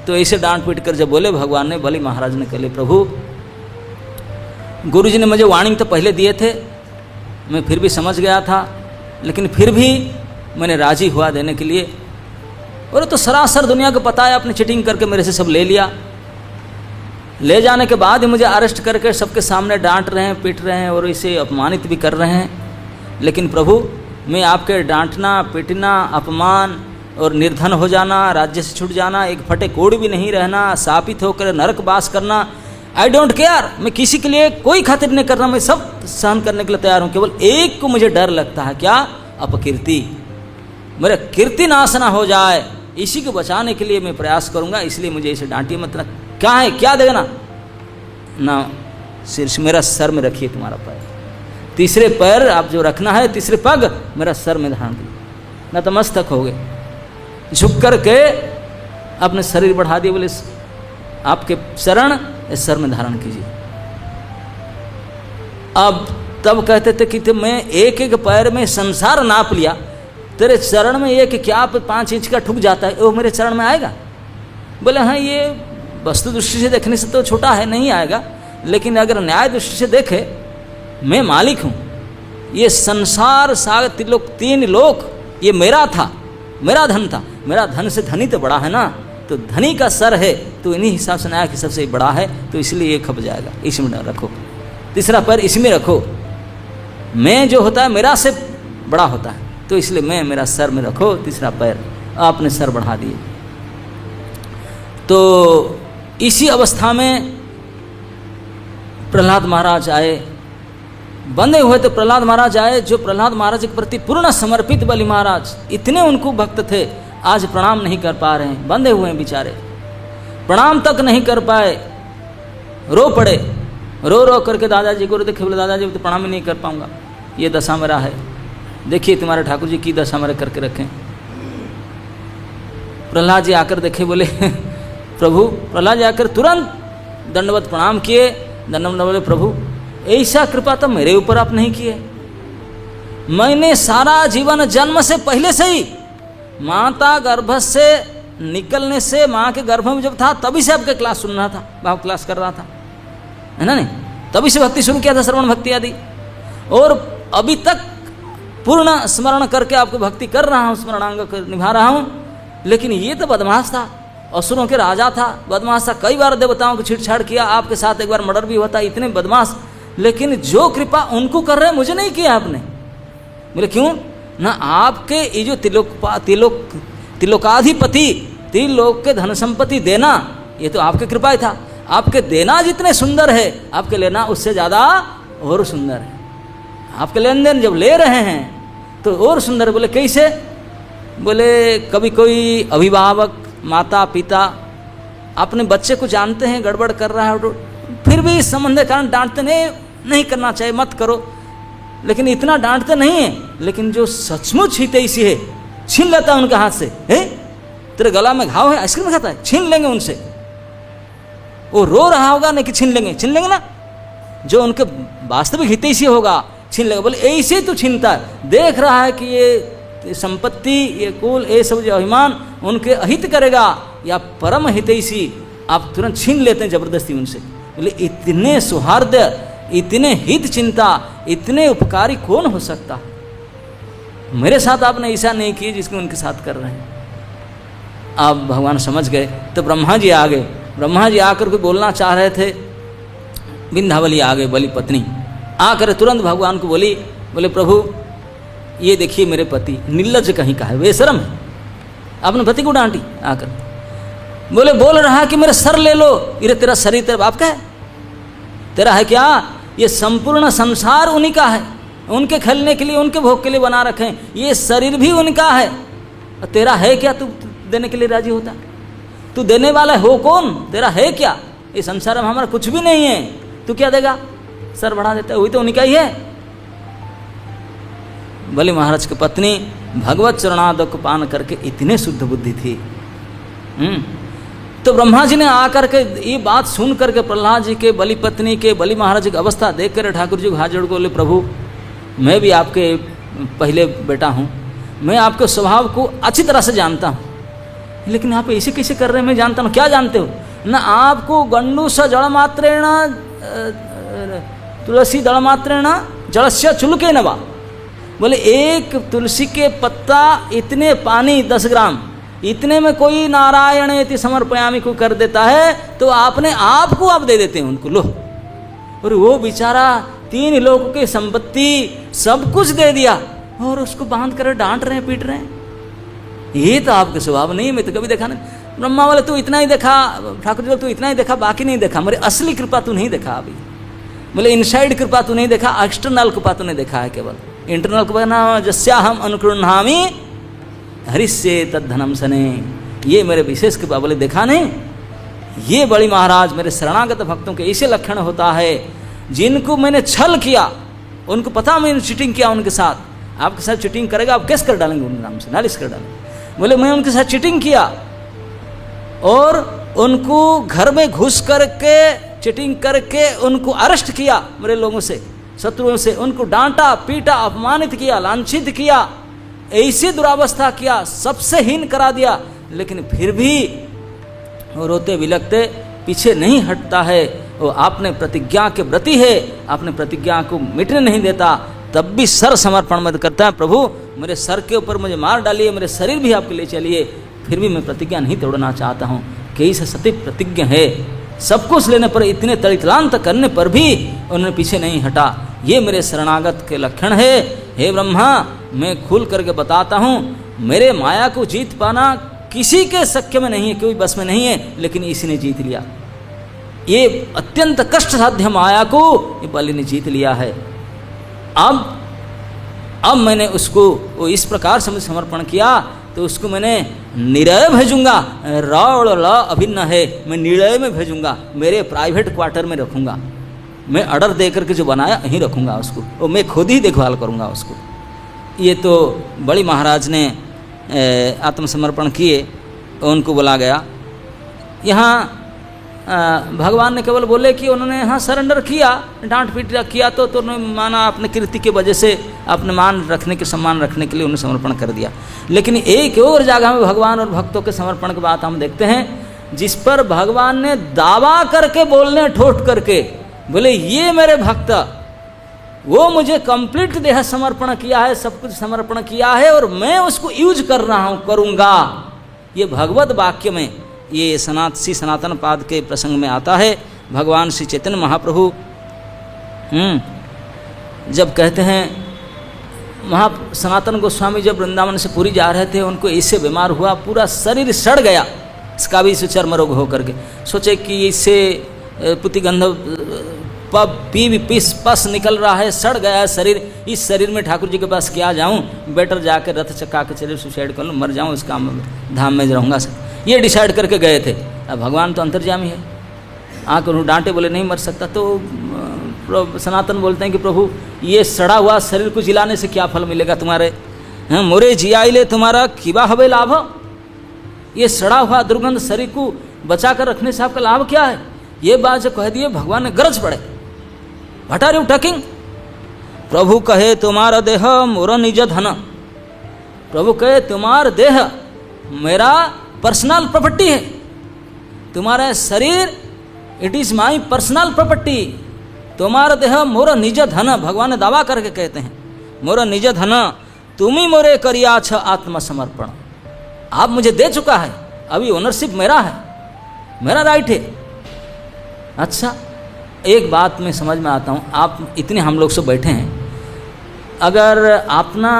तो ऐसे डांट पीट कर जब बोले, भगवान ने, बलि महाराज ने कहे प्रभु गुरुजी ने मुझे वार्निंग तो पहले दिए थे, मैं फिर भी समझ गया था, लेकिन फिर भी मैंने राजी हुआ देने के लिए, और तो सरासर दुनिया को पता है, आपने चीटिंग करके मेरे से सब ले लिया, ले जाने के बाद ही मुझे अरेस्ट करके सबके सामने डांट रहे हैं, पीट रहे हैं, और इसे अपमानित भी कर रहे हैं। लेकिन प्रभु मैं आपके डांटना पीटना, अपमान और निर्धन हो जाना, राज्य से छूट जाना, एक फटे कोड़ भी नहीं रहना, शापित होकर नरक वास करना, आई डोंट केयर, मैं किसी के लिए कोई खातिर नहीं करना, मैं सब सहन करने के लिए तैयार हूँ। केवल एक को मुझे डर लगता है, क्या, अपकीर्ति, मेरा कीर्ति नाश ना हो जाए, इसी को बचाने के लिए मैं प्रयास करूँगा, इसलिए मुझे इसे डांटिए मत। क्या है, क्या देना ना, शीर्ष मेरा सर में रखिए तुम्हारा पैर, तीसरे पैर आप जो रखना है, तीसरे पग मेरा सर में धारण दिए, नतमस्तक हो गए, झुक करके अपने शरीर बढ़ा दिए, बोले आपके चरण इस सर में धारण कीजिए। अब तब कहते थे कि मैं 1 पैर में संसार नाप लिया, तेरे चरण में एक क्या 5 इंच का ठुक जाता है, वो मेरे चरण में आएगा, बोले हाँ ये वस्तु दृष्टि से देखने से तो छोटा है, नहीं आएगा, लेकिन अगर न्याय दृष्टि से देखे, मैं मालिक हूँ, ये संसार सागर त्रिलोक, 3 लोक ये मेरा था, मेरा धन था, मेरा धन से धनी तो बड़ा है ना, तो धनी का सर है तो इन्हीं हिसाब से न्याय के सबसे बड़ा है, तो इसलिए ये खप जाएगा, इसमें रखो, तीसरा पैर इसमें रखो, मैं जो होता है मेरा से बड़ा होता है, तो इसलिए मैं मेरा सर में रखो तीसरा पैर, आपने सर बढ़ा दिए। तो इसी अवस्था में प्रहलाद महाराज आए, बंधे हुए तो प्रहलाद महाराज आए, जो प्रहलाद महाराज के प्रति पूर्ण समर्पित बलि महाराज, इतने उनको भक्त थे, आज प्रणाम नहीं कर पा रहे हैं, बंधे हुए हैं बेचारे, प्रणाम तक नहीं कर पाए, रो पड़े, रो रो करके दादाजी को देखे, बोले दादाजी तो प्रणाम ही नहीं कर पाऊंगा, ये दशा मेरा है, देखिए तुम्हारे ठाकुर जी की दशा मेरे करके रखें। प्रहलाद जी आकर देखे, बोले प्रभु, प्रहलाद जी आकर तुरंत दंडवत प्रणाम किए, दंडवत बोले प्रभु ऐसा कृपा तो मेरे ऊपर आप नहीं किए, मैंने सारा जीवन जन्म से पहले से ही माता गर्भ से निकलने से, माँ के गर्भ में जब था तभी से आपके क्लास सुन रहा था, भाव क्लास कर रहा था, है ना नहीं, तभी से भक्ति शुरू किया था, श्रवण भक्ति आदि, और अभी तक पूर्ण स्मरण करके आपको भक्ति कर रहा हूँ, स्मरणांग निभा रहा हूँ। लेकिन ये तो बदमाश था, असुरों के राजा था, बदमाश था, कई बार देवताओं को छेड़छाड़ किया, आपके साथ एक बार मर्डर भी होता, इतने बदमाश, लेकिन जो कृपा उनको कर रहे हैं मुझे नहीं किया आपने। बोले क्यों ना, आपके ये जो तिलोकाधिपति, त्रिलोक के धन संपत्ति देना, ये तो आपके कृपा ही था, आपके देना जितने सुंदर है, आपके लेना उससे ज़्यादा और सुंदर है, आपके लेन देन जब ले रहे हैं तो और सुंदर। बोले कैसे, बोले कभी कोई अभिभावक, माता पिता अपने बच्चे को जानते हैं गड़बड़ कर रहा है, फिर भी इस संबंध के कारण डांटते नहीं करना चाहिए, मत करो, लेकिन इतना डांटते नहीं है, लेकिन जो सचमुच हितैषी है छीन लेता है उनके हाथ से, है तेरे गला में घाव है, आइसक्रीम खाता है, छीन लेंगे उनसे, वो रो रहा होगा नहीं कि छीन लेंगे ना, जो उनके वास्तविक हितैषी होगा छीन लेगा। बोले ऐसे ही तो छीनता है, देख रहा है कि ये संपत्ति, ये कुल, ये सब जो अभिमान उनके अहित करेगा या परम हितैषी, आप तुरंत छीन लेते हैं जबरदस्ती उनसे। बोले इतने सौहार्द, इतने हित चिंता, इतने उपकारी कौन हो सकता, मेरे साथ आपने ऐसा नहीं किए जिसको उनके साथ कर रहे हैं। आप भगवान समझ गए, तो ब्रह्मा जी आ गए, ब्रह्मा जी आकर के बोलना चाह रहे थे, विंध्यावली आ गए, बलि पत्नी आकर तुरंत भगवान को बोली, बोले प्रभु ये देखिए मेरे पति निर्लज्ज कहीं का है, बेशरम है, अपने पति को डांटी आकर, बोले बोल रहा है कि मेरा सर ले लो, ये तेरा शरीर तेरे बाप का है, तेरा है क्या, ये संपूर्ण संसार उन्हीं का है, उनके खेलने के लिए, उनके भोग के लिए बना रखे हैं, ये शरीर भी उनका है, तेरा है क्या, तू देने के लिए राजी होता, तू देने वाला हो कौन, तेरा है क्या, इस संसार में हमारा कुछ भी नहीं है, तू क्या देगा, सर बढ़ा देता है, वही तो उन्हीं का ही है। बलि महाराज की पत्नी भगवत चरणादक पान करके इतने शुद्ध बुद्धि थी। तो ब्रह्मा जी ने आकर के ये बात सुन करके प्रहलाद जी के, बलि पत्नी के, बलि महाराज की अवस्था देख कर ठाकुर जी को हाथ जोड़ के बोले प्रभु मैं भी आपके पहले बेटा हूँ, मैं आपके स्वभाव को अच्छी तरह से जानता हूँ, लेकिन आप ऐसे कैसे कर रहे हैं, मैं जानता हूँ, क्या जानते हो ना, आपको गंडू स जड़ मात्रेण तुलसी दल मात्रेण जलस्य चुलके नवा, बोले एक तुलसी के पत्ता इतने पानी 10 ग्राम, इतने में कोई नारायण इति समर्पयामि को कर देता है, तो आपने आपको आप दे देते हैं उनको, लो। और वो बेचारा 3 लोगों की संपत्ति सब कुछ दे दिया और उसको बांध कर डांट रहे हैं, पीट रहे हैं, ये तो आपके स्वभाव नहीं, मैं तो कभी देखा नहीं। ब्रह्मा वाले तू इतना ही देखा, ठाकुर जी तू इतना ही देखा, बाकी नहीं देखा, मेरी असली कृपा तू नहीं देखा अभी, बोले इनसाइड कृपा तू नहीं देखा, एक्सटर्नल कृपा तूने देखा है, केवल इंटरनल कृपा ना जस्या हम अनुकृणामी हरिष्ये तद्धनम सने, ये मेरे विशेष कृपा, बोले देखा नहीं। ये बलि महाराज मेरे शरणागत भक्तों के ऐसे लक्षण होता है, जिनको मैंने छल किया, उनको पता मैंने चीटिंग किया उनके साथ, आपके साथ चीटिंग करेगा आप केस कर डालेंगे उनके नाम से, नालिश कर डालेंगे, बोले मैं उनके साथ चीटिंग किया और उनको घर में घुस करके चीटिंग करके उनको अरेस्ट किया, मेरे लोगों से, शत्रुओं से, उनको डांटा पीटा, अपमानित किया, लांछित किया, ऐसी दुरावस्था किया, सबसे हीन करा दिया, लेकिन फिर भी वो रोते बिलखते पीछे नहीं हटता है, वो आपने प्रतिज्ञा के व्रती है, आपने प्रतिज्ञा को मिटने नहीं देता, तब भी सर समर्पण मत करता है। प्रभु मेरे सर के ऊपर मुझे मार डालिए, मेरे शरीर भी आपके लिए चलिए, फिर भी मैं प्रतिज्ञा नहीं तोड़ना चाहता हूँ। कई से सत्य प्रतिज्ञा है, सब कुछ लेने पर, इतने तड़ितलांत करने पर भी उन्होंने पीछे नहीं हटा। ये मेरे शरणागत के लक्षण है। हे ब्रह्मा, मैं खुल करके बताता हूँ, मेरे माया को जीत पाना किसी के शक्य में नहीं है, कोई बस में नहीं है, लेकिन इसी ने जीत लिया। ये अत्यंत कष्ट साध्य माया को ये बलि ने जीत लिया है। अब मैंने उसको वो इस प्रकार से समर्पण किया, तो उसको मैंने निरय भेजूंगा। र और ल अभिन्न है, मैं निरय में भेजूंगा, मेरे प्राइवेट क्वार्टर में रखूंगा, मैं ऑर्डर दे करके जो बनाया यहीं रखूंगा उसको, और मैं खुद ही देखभाल करूंगा उसको। ये तो बड़ी महाराज ने आत्मसमर्पण किए, उनको बुला गया। यहाँ भगवान ने केवल बोले कि उन्होंने यहाँ सरेंडर किया, डांट पीट किया, तो उन्होंने माना अपने कीर्ति की वजह से, अपने मान रखने के, सम्मान रखने के लिए उन्हें समर्पण कर दिया। लेकिन एक और जगह में भगवान और भक्तों के समर्पण की बात हम देखते हैं, जिस पर भगवान ने दावा करके बोलने ठोठ करके बोले, ये मेरे भक्त, वो मुझे कंप्लीट देह समर्पण किया है, सब कुछ समर्पण किया है, और मैं उसको यूज कर रहा हूँ, करूँगा। ये भगवत वाक्य में, ये श्री सनातन पाद के प्रसंग में आता है। भगवान श्री चैतन्य महाप्रभु जब कहते हैं, सनातन गोस्वामी जब वृंदावन से पुरी जा रहे थे, उनको इससे बीमार हुआ, पूरा शरीर सड़ गया, इसका भी चर्म रोग होकर के। सोचे कि इससे पुतिगंध पस निकल रहा है, सड़ गया है शरीर, इस शरीर में ठाकुर जी के पास क्या जाऊं, बेटर जाकर रथ चक्का के चले सुसाइड कर लूँ, मर जाऊं, इस काम धाम में रहूँगा सर, ये डिसाइड करके गए थे। अब भगवान तो अंतर्यामी है, आकर डांटे, बोले नहीं मर सकता। तो सनातन बोलते हैं कि प्रभु ये सड़ा हुआ शरीर को जिलाने से क्या फल मिलेगा तुम्हारे, मोरे जियाइले तुम्हारा किबा हवे लाभ, ये सड़ा हुआ दुर्गंध शरीर को बचा कर रखने से आपका लाभ क्या है। ये बात जो कह दिए, भगवान ने गरज पड़े, व्हाट आर यू टॉकिंग। प्रभु कहे तुम्हारा देह मोर निज धन, प्रभु कहे तुम्हारा देह मेरा पर्सनल प्रॉपर्टी है, तुम्हारा शरीर it is my personal property, तुम्हारा देह मोर निज धन। भगवान ने दावा करके कहते हैं, मोर निज धन तुम्ही मोरे करिया छ आत्मसमर्पण, आप मुझे दे चुका है, अभी ओनरशिप मेरा है, मेरा राइट है। अच्छा, एक बात में समझ में आता हूँ, आप इतने हम लोग सब बैठे हैं, अगर अपना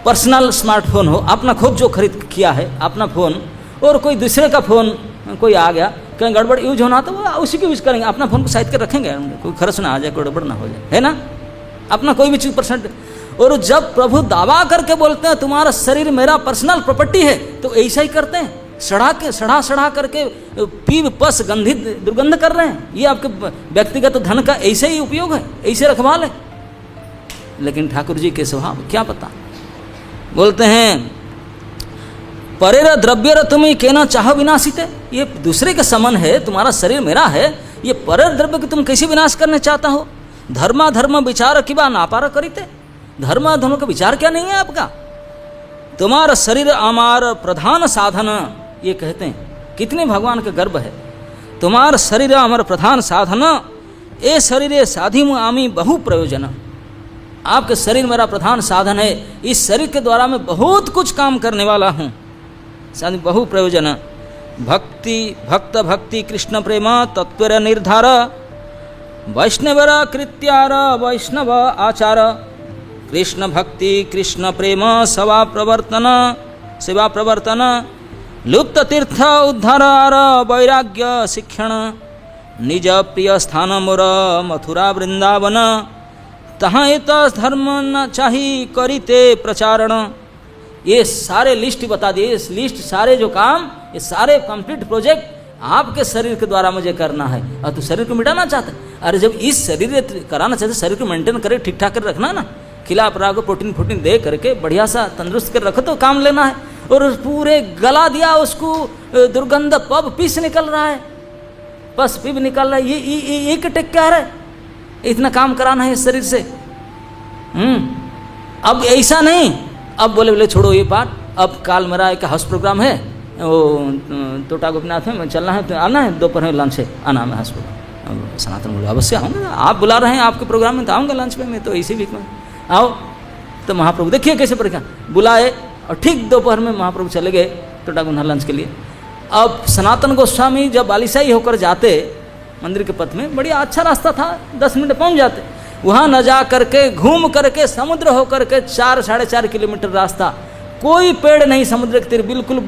पर्सनल स्मार्टफोन हो, अपना खुद जो खरीद किया है अपना फ़ोन, और कोई दूसरे का फ़ोन कोई आ गया, कहीं गड़बड़ यूज होना तो वो उसी को यूज करेंगे, अपना फ़ोन को साइड कर रखेंगे, कोई खर्च ना आ जाए, कोई गड़बड़ ना हो जाए, है ना, अपना कोई भी चीज़ परसेंट। और जब प्रभु दावा करके बोलते हैं तुम्हारा शरीर मेरा पर्सनल प्रॉपर्टी है, तो ऐसा ही करते हैं, सड़ा करके पीव पस गंधित दुर्गंध कर रहे हैं। ये आपके व्यक्तिगत धन का ऐसे ही उपयोग है, ऐसे रखवाल है। लेकिन ठाकुर जी के स्वभाव क्या पता, बोलते हैं परेर द्रव्य तुम्हें कहना चाहो विनाशित है, ये दूसरे का समन है, तुम्हारा शरीर मेरा है, ये परेर द्रव्य को तुम कैसे विनाश करना चाहता हो। धर्मा धर्म विचार की बा नापार करीते, धर्म धर्म का विचार क्या नहीं है आपका, तुम्हारा शरीर हमार प्रधान साधन, ये कहते हैं कितने भगवान का गर्व है, तुम्हारा शरीर हमारा प्रधान साधन, ए शरीर साधी आमी बहु प्रयोजन, आपके शरीर मेरा प्रधान साधन है, इस शरीर के द्वारा मैं बहुत कुछ काम करने वाला हूँ, साधी बहु प्रयोजन। भक्ति भक्त भक्ति कृष्ण प्रेम तत्वर निर्धार, वैष्णवर कृत्यार वैष्णव आचार, कृष्ण भक्ति कृष्ण प्रेम सेवा प्रवर्तन, लुप्त तीर्थ उद्धार वैराग्य शिक्षण, निज प्रिय स्थान मोर मथुरा वृंदावन, तहाँ इत धर्म न चाही करिते प्रचारण। ये सारे लिस्ट बता दिए, इस लिस्ट सारे जो काम, ये सारे कंप्लीट प्रोजेक्ट आपके शरीर के द्वारा मुझे करना है। और तू शरीर को मिटाना चाहता है, अरे जब इस शरीर कराना चाहते, शरीर को मेंटेन करे, ठीक ठाक कर रखना ना, खिला परा को प्रोटीन दे करके बढ़िया सा तंदुरुस्त कर रखो तो काम लेना है। और पूरे गला दिया उसको, दुर्गंध पब पीस निकल रहा है, बस पीप निकल रहा है, ये टेक क्या है, इतना काम कराना है इस शरीर से। अब ऐसा नहीं, अब बोले छोड़ो ये पाठ, अब काल मेरा एक हाउस प्रोग्राम है, वो टोटा गोपीनाथ में चलना है तो आना है, दोपहर में लंच है, आना है हॉस्पिटल। सनातन बोले अवश्य आऊँगा, आप बुला रहे हैं आपके प्रोग्राम में तो आऊँगा लंच में, मैं तो इसी वीक में आओ। तो महाप्रभु देखिए कैसे परीक्षा बुलाए, और ठीक दोपहर में महाप्रभु चले गए टोटा गुन्हा लंच के लिए। अब सनातन गोस्वामी जब बालिशाही होकर जाते मंदिर के पथ में, बढ़िया अच्छा रास्ता था, 10 मिनट पहुँच जाते, वहाँ न जा करके घूम करके समुद्र होकर के 4-4.5 किलोमीटर रास्ता, कोई पेड़ नहीं समुद्र के तीर, बिल्कुल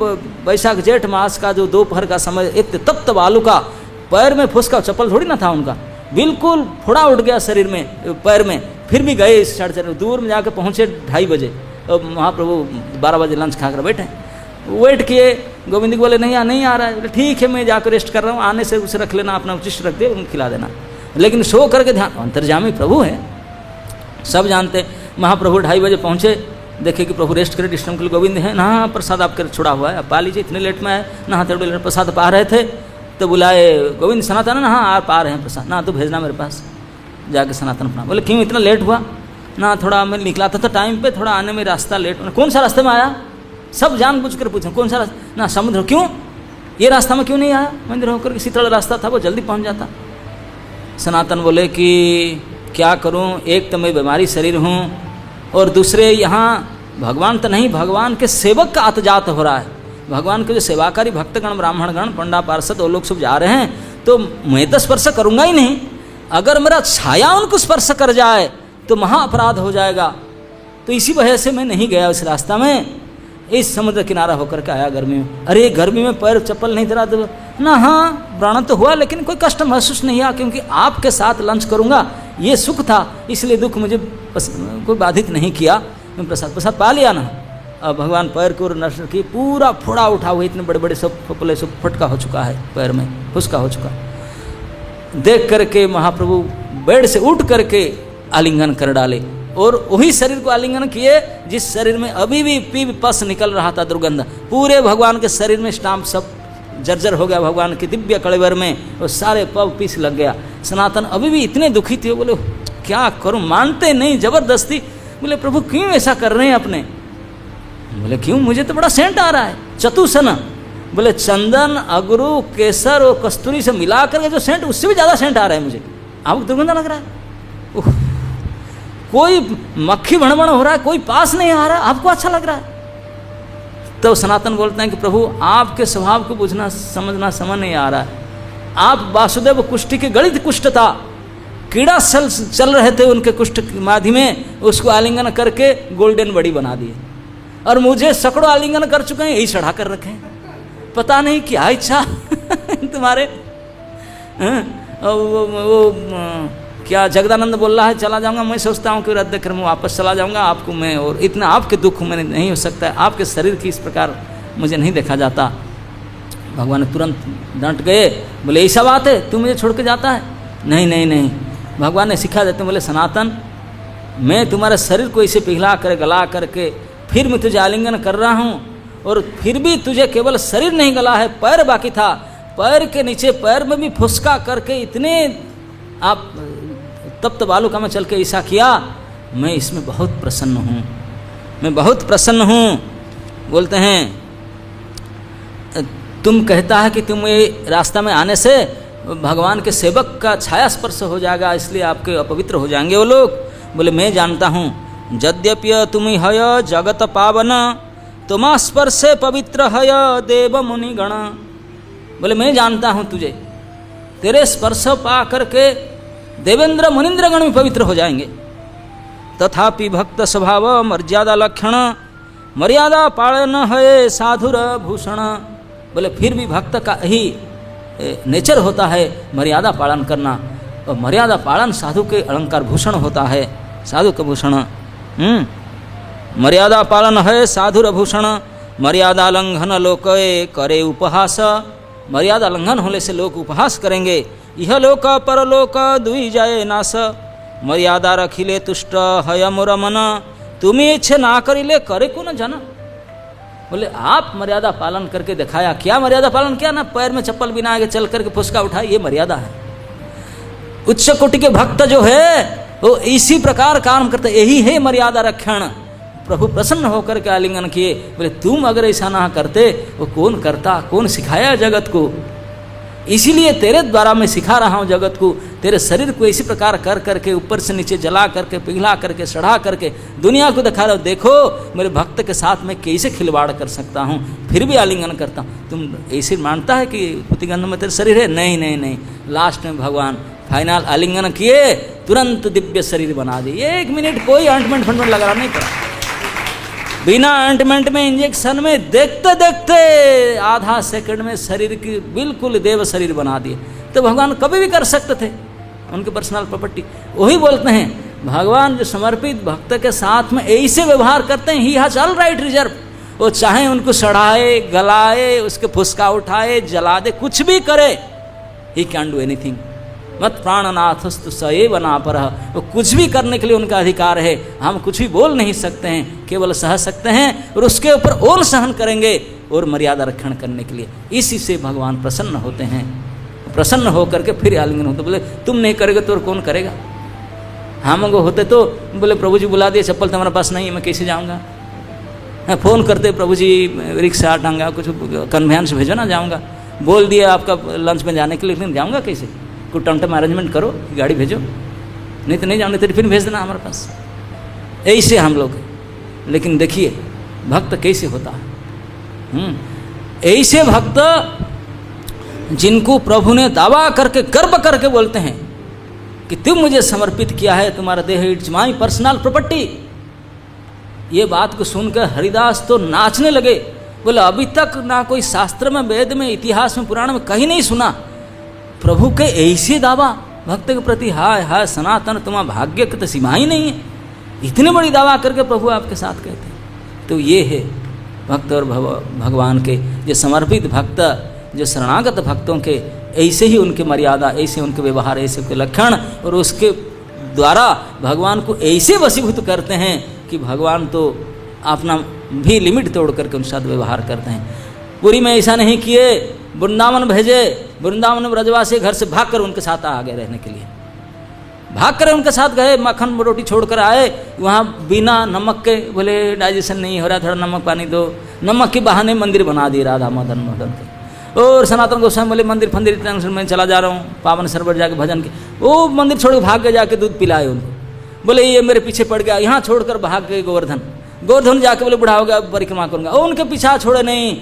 वैशाख जेठ मास का जो दोपहर का समय, एक तप्त बालू का, पैर में फुसका, चप्पल थोड़ी ना था उनका, बिल्कुल फोड़ा उठ गया शरीर में पैर में, फिर भी गए 4:30 दूर में जाकर पहुँचे 2:30 बजे। अब महाप्रभु 12 बजे लंच खाकर बैठे, वेट किए, गोविंद जी बोले नहीं आ रहा है, बोले ठीक है मैं जाकर रेस्ट कर रहा हूँ, आने से उसे रख लेना, अपना उचिष्ट रख दे, उनको खिला देना, लेकिन सो करके ध्यान, अंतर्जामी प्रभु है सब जानते। महाप्रभु 2:30 बजे पहुँचे, देखे कि प्रभु रेस्ट करे, डिस्टर्ब के लिए गोविंद हैं, ना प्रसाद आपके छोड़ा हुआ है, आप पा लीजिए, इतने लेट में आए, नहाते बड़े लेट प्रसाद पा रहे थे, तो बुलाए गोविंद सनातन, ना हाँ आप आ रहे हैं प्रसाद, ना तो भेजना मेरे पास, जाके सनातन अपना। बोले क्यों इतना लेट हुआ? ना थोड़ा मैं निकला था तो टाइम पे, थोड़ा आने में रास्ता लेट। कौन सा रास्ते में आया? सब जानबूझ कर पूछे कौन सा रास्ता? ना समुद्र, क्यों ये रास्ता में क्यों नहीं आया? मंदिर होकर के शीतल रास्ता था, वो जल्दी पहुंच जाता। सनातन बोले कि क्या करूं, एक तो मैं बीमारी शरीर हूं, और दूसरे यहाँ भगवान तो नहीं, भगवान के सेवक का आतजात हो रहा है, भगवान के जो सेवाकारी भक्तगण, ब्राह्मणगण, पंडा पार्षद, वो लोग सब जा रहे हैं, तो मैं तो स्पर्श करूंगा ही नहीं, अगर मेरा छाया उनको स्पर्श कर जाए तो महा अपराध हो जाएगा। तो इसी वजह से मैं नहीं गया उस रास्ता में, इस समुद्र किनारा होकर के आया गर्मी में। अरे गर्मी में पैर चप्पल नहीं धरा तो ना, हाँ व्रण तो हुआ लेकिन कोई कष्ट महसूस नहीं हुआ, क्योंकि आपके साथ लंच करूंगा ये सुख था, इसलिए दुख मुझे कोई बाधित नहीं किया, मैं प्रसाद पा लिया ना। अब भगवान पैर को नष्ट की, पूरा फोड़ा उठा हुआ, इतने बड़े बड़े सब फपले सब फटका हो चुका है, पैर में फुसका हो चुका। देख करके महाप्रभु बेड से उठ करके आलिंगन कर डाले, और वही शरीर को आलिंगन किए जिस शरीर में अभी भी पीप पस निकल रहा था, दुर्गंध पूरे भगवान के शरीर में स्टाम्प सब जर्जर हो गया, भगवान के दिव्य कलेवर में और सारे पव पीस लग गया। सनातन अभी भी इतने दुखी थे, बोले क्या करूं, मानते नहीं, जबरदस्ती। बोले प्रभु क्यों ऐसा कर रहे हैं अपने? बोले क्यों, मुझे तो बड़ा सेंट आ रहा है, चतुसन। बोले चंदन, अगरू, केसर और कस्तूरी से मिला करके जो सेंट, उससे भी ज़्यादा सेंट आ रहा है मुझे, आपको दुर्गंध लग रहा है। कोई मक्खी भणभण हो रहा है, कोई पास नहीं आ रहा, आपको अच्छा लग रहा है। तो सनातन बोलते हैं कि प्रभु आपके स्वभाव को बुझना समझना समझ नहीं आ रहा है। आप वासुदेव कुष्ठ के गणित कुष्ठ था, कीड़ा चल रहे थे उनके कुष्ठ माधि में, उसको आलिंगन करके गोल्डन बड़ी बना दिए, और मुझे सैकड़ों आलिंगन कर चुके हैं, यही चढ़ा कर रखे हैं। पता नहीं क्या इच्छा तुम्हारे। वो क्या जगदानंद बोल रहा है चला जाऊंगा, मैं सोचता हूँ कि रद्द कर मैं वापस चला जाऊंगा आपको मैं, और इतना आपके दुख में नहीं हो सकता है, आपके शरीर की इस प्रकार मुझे नहीं देखा जाता। भगवान तुरंत डांट गए, बोले ऐसा बात है तू मुझे छोड़ के जाता है? नहीं नहीं नहीं, भगवान ने सिखा देते, बोले सनातन मैं तुम्हारे शरीर को इसे पिघला कर गला करके फिर मैं तुझे आलिंगन कर रहा हूँ, और फिर भी तुझे केवल शरीर नहीं गला है, पैर बाकी था, पैर के नीचे पैर में भी फुसका करके इतने आप तप्त बालू का में चल के ऐसा किया, मैं इसमें बहुत प्रसन्न हूँ, मैं बहुत प्रसन्न हूँ। बोलते हैं तुम कहता है कि तुम ये रास्ता में आने से भगवान के सेवक का छाया स्पर्श हो जाएगा, इसलिए आपके अपवित्र हो जाएंगे वो लोग। बोले मैं जानता हूँ, यद्यप्य तुम हय जगत पावन तुमा स्पर्शे पवित्र हय देव मुनि गण। बोले मैं जानता हूँ तुझे, तेरे स्पर्श पा करके देवेंद्र मुनिंद्र गण भी पवित्र हो जाएंगे। तथापि भक्त स्वभाव मर्यादा लक्षण मर्यादा पालन है साधुर भूषण। बोले फिर भी भक्त का ही नेचर होता है मर्यादा पालन करना, और मर्यादा पालन साधु के अलंकार भूषण होता है, साधु का भूषण। मर्यादा पालन है साधुर भूषण, मर्यादा लंघन लोक करे उपहास। मर्यादा लंघन होने से लोग उपहास करेंगे, यह लोक परलोक दुई जाए नाश। मर्यादा रखिले तुष्ट हय मोर मन, तुम्हें इच्छे ना करिले करे को न जाना। बोले आप मर्यादा पालन करके दिखाया, क्या मर्यादा पालन किया ना, पैर में चप्पल बिना आगे चल करके फुसका उठाए, ये मर्यादा है। उच्च कोटि के भक्त जो है वो इसी प्रकार काम करते, यही है मर्यादा रक्षण। प्रभु प्रसन्न होकर के आलिंगन किए। बोले तुम अगर ऐसा ना करते वो कौन करता, कौन सिखाया जगत को। इसीलिए तेरे द्वारा मैं सिखा रहा हूँ जगत को। तेरे शरीर को इसी प्रकार कर करके ऊपर से नीचे जला करके पिघला करके सड़ा करके दुनिया को दिखा रहा हूँ, देखो मेरे भक्त के साथ मैं कैसे खिलवाड़ कर सकता हूँ, फिर भी आलिंगन करता हूँ। तुम ऐसे मानता है कि पुतिगंध में तेरे शरीर है? नहीं नहीं नहीं। लास्ट में भगवान फाइनल आलिंगन किए, तुरंत दिव्य शरीर बना दिए। 1 मिनट कोई ऑइंटमेंट फंटमेंट लगाना नहीं पड़ा, बिना ऑइंटमेंट में इंजेक्शन में देखते देखते आधा सेकंड में शरीर की बिल्कुल देव शरीर बना दिए। तो भगवान कभी भी कर सकते थे, उनके पर्सनल प्रॉपर्टी। वही बोलते हैं भगवान जो समर्पित भक्त के साथ में ऐसे व्यवहार करते हैं, he has all right reserve. वो चाहे उनको सड़ाए, गलाए, उसके फुसका उठाए, जला दे, कुछ भी करे, ही कैन डू एनीथिंग। मत प्राणनाथस्तु सएव नापरः। वो कुछ भी करने के लिए उनका अधिकार है। हम कुछ भी बोल नहीं सकते हैं, केवल सह सकते हैं और उसके ऊपर और सहन करेंगे और मर्यादा रक्षण करने के लिए। इसी से भगवान प्रसन्न होते हैं। प्रसन्न होकर के फिर आलिंगन होते। बोले तुम नहीं करेगा तो और कौन करेगा। हम लोग होते तो बोले प्रभु जी बुला दिए, चप्पल तुम्हारे पास नहीं है, मैं कैसे जाऊँगा। फ़ोन करते प्रभु जी रिक्शा टांगा, कुछ कन्वेंस भेजो ना, जाऊँगा। बोल दिया आपका लंच में जाने के लिए, लेकिन जाऊँगा कैसे। कोई टमटम अरेंजमेंट करो, गाड़ी भेजो, नहीं तो नहीं जाऊँ, तो फिर भेज देना हमारे पास। ऐसे हम लोग। लेकिन देखिए भक्त कैसे होता है। ऐसे भक्त जिनको प्रभु ने दावा करके गर्व करके बोलते हैं कि तुम मुझे समर्पित किया है, तुम्हारा देह इट्स माई पर्सनल प्रॉपर्टी। ये बात को सुनकर हरिदास तो नाचने लगे। बोले अभी तक ना कोई शास्त्र में, वेद में, इतिहास में, पुराण में कहीं नहीं सुना प्रभु के ऐसे दावा भक्त के प्रति। हाय हाय सनातन, तुम्हारा भाग्य की तो सीमा ही नहीं है, इतने बड़ी दावा करके प्रभु आपके साथ कहते हैं। तो ये है भक्त और भगवान के जो समर्पित भक्त, जो शरणागत भक्तों के ऐसे ही उनके मर्यादा, ऐसे उनके व्यवहार, ऐसे उनके लक्षण, और उसके द्वारा भगवान को ऐसे वशीभूत करते हैं कि भगवान तो अपना भी लिमिट तोड़ करके उनके साथ व्यवहार करते हैं। पुरी में ऐसा नहीं किए, वृंदावन भेजे, वृंदावन में ब्रजवासी घर से भागकर उनके साथ आ गए रहने के लिए। भाग कर उनके साथ गए, मक्खन रोटी छोड़कर आए, वहाँ बिना नमक के बोले डाइजेशन नहीं हो रहा, थोड़ा नमक पानी दो। नमक के बहाने मंदिर बना दिए राधा मदन मोहन के। और सनातन गोस्वामी बोले मंदिर फंदिर टेंशन में चला जा रहा हूँ, पावन सरोवर जाके भजन के। वो मंदिर छोड़ के भाग के जाके दूध पिलाए उनको। बोले ये मेरे पीछे पड़ गया, यहाँ छोड़कर भाग गए गोवर्धन जाके बोले बुढ़ा हो गया, परिक्रमा करूँगा। वो उनके पीछा छोड़े नहीं,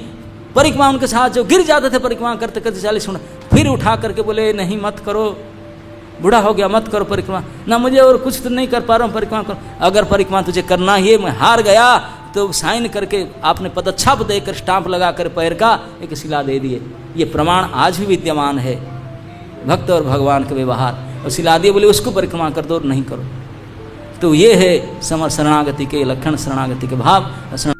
परिक्रमा उनके साथ जो गिर जाते थे परिक्रमा करते करते 40 मिनट, फिर उठा करके बोले नहीं मत करो, बूढ़ा हो गया मत करो परिक्रमा ना, मुझे और कुछ तो नहीं कर पा रहा हूँ, परिक्रमा करो। अगर परिक्रमा तुझे करना ही है, मैं हार गया, तो साइन करके आपने पदच्छाप देकर स्टाम्प लगा कर पैर का एक शिला दे दिए। ये प्रमाण आज भी विद्यमान है भक्त और भगवान के व्यवहार। और शिला दिए बोले उसको परिक्रमा कर दो और नहीं करो। तो ये है शरणागति के लक्षण, शरणागति के भाव।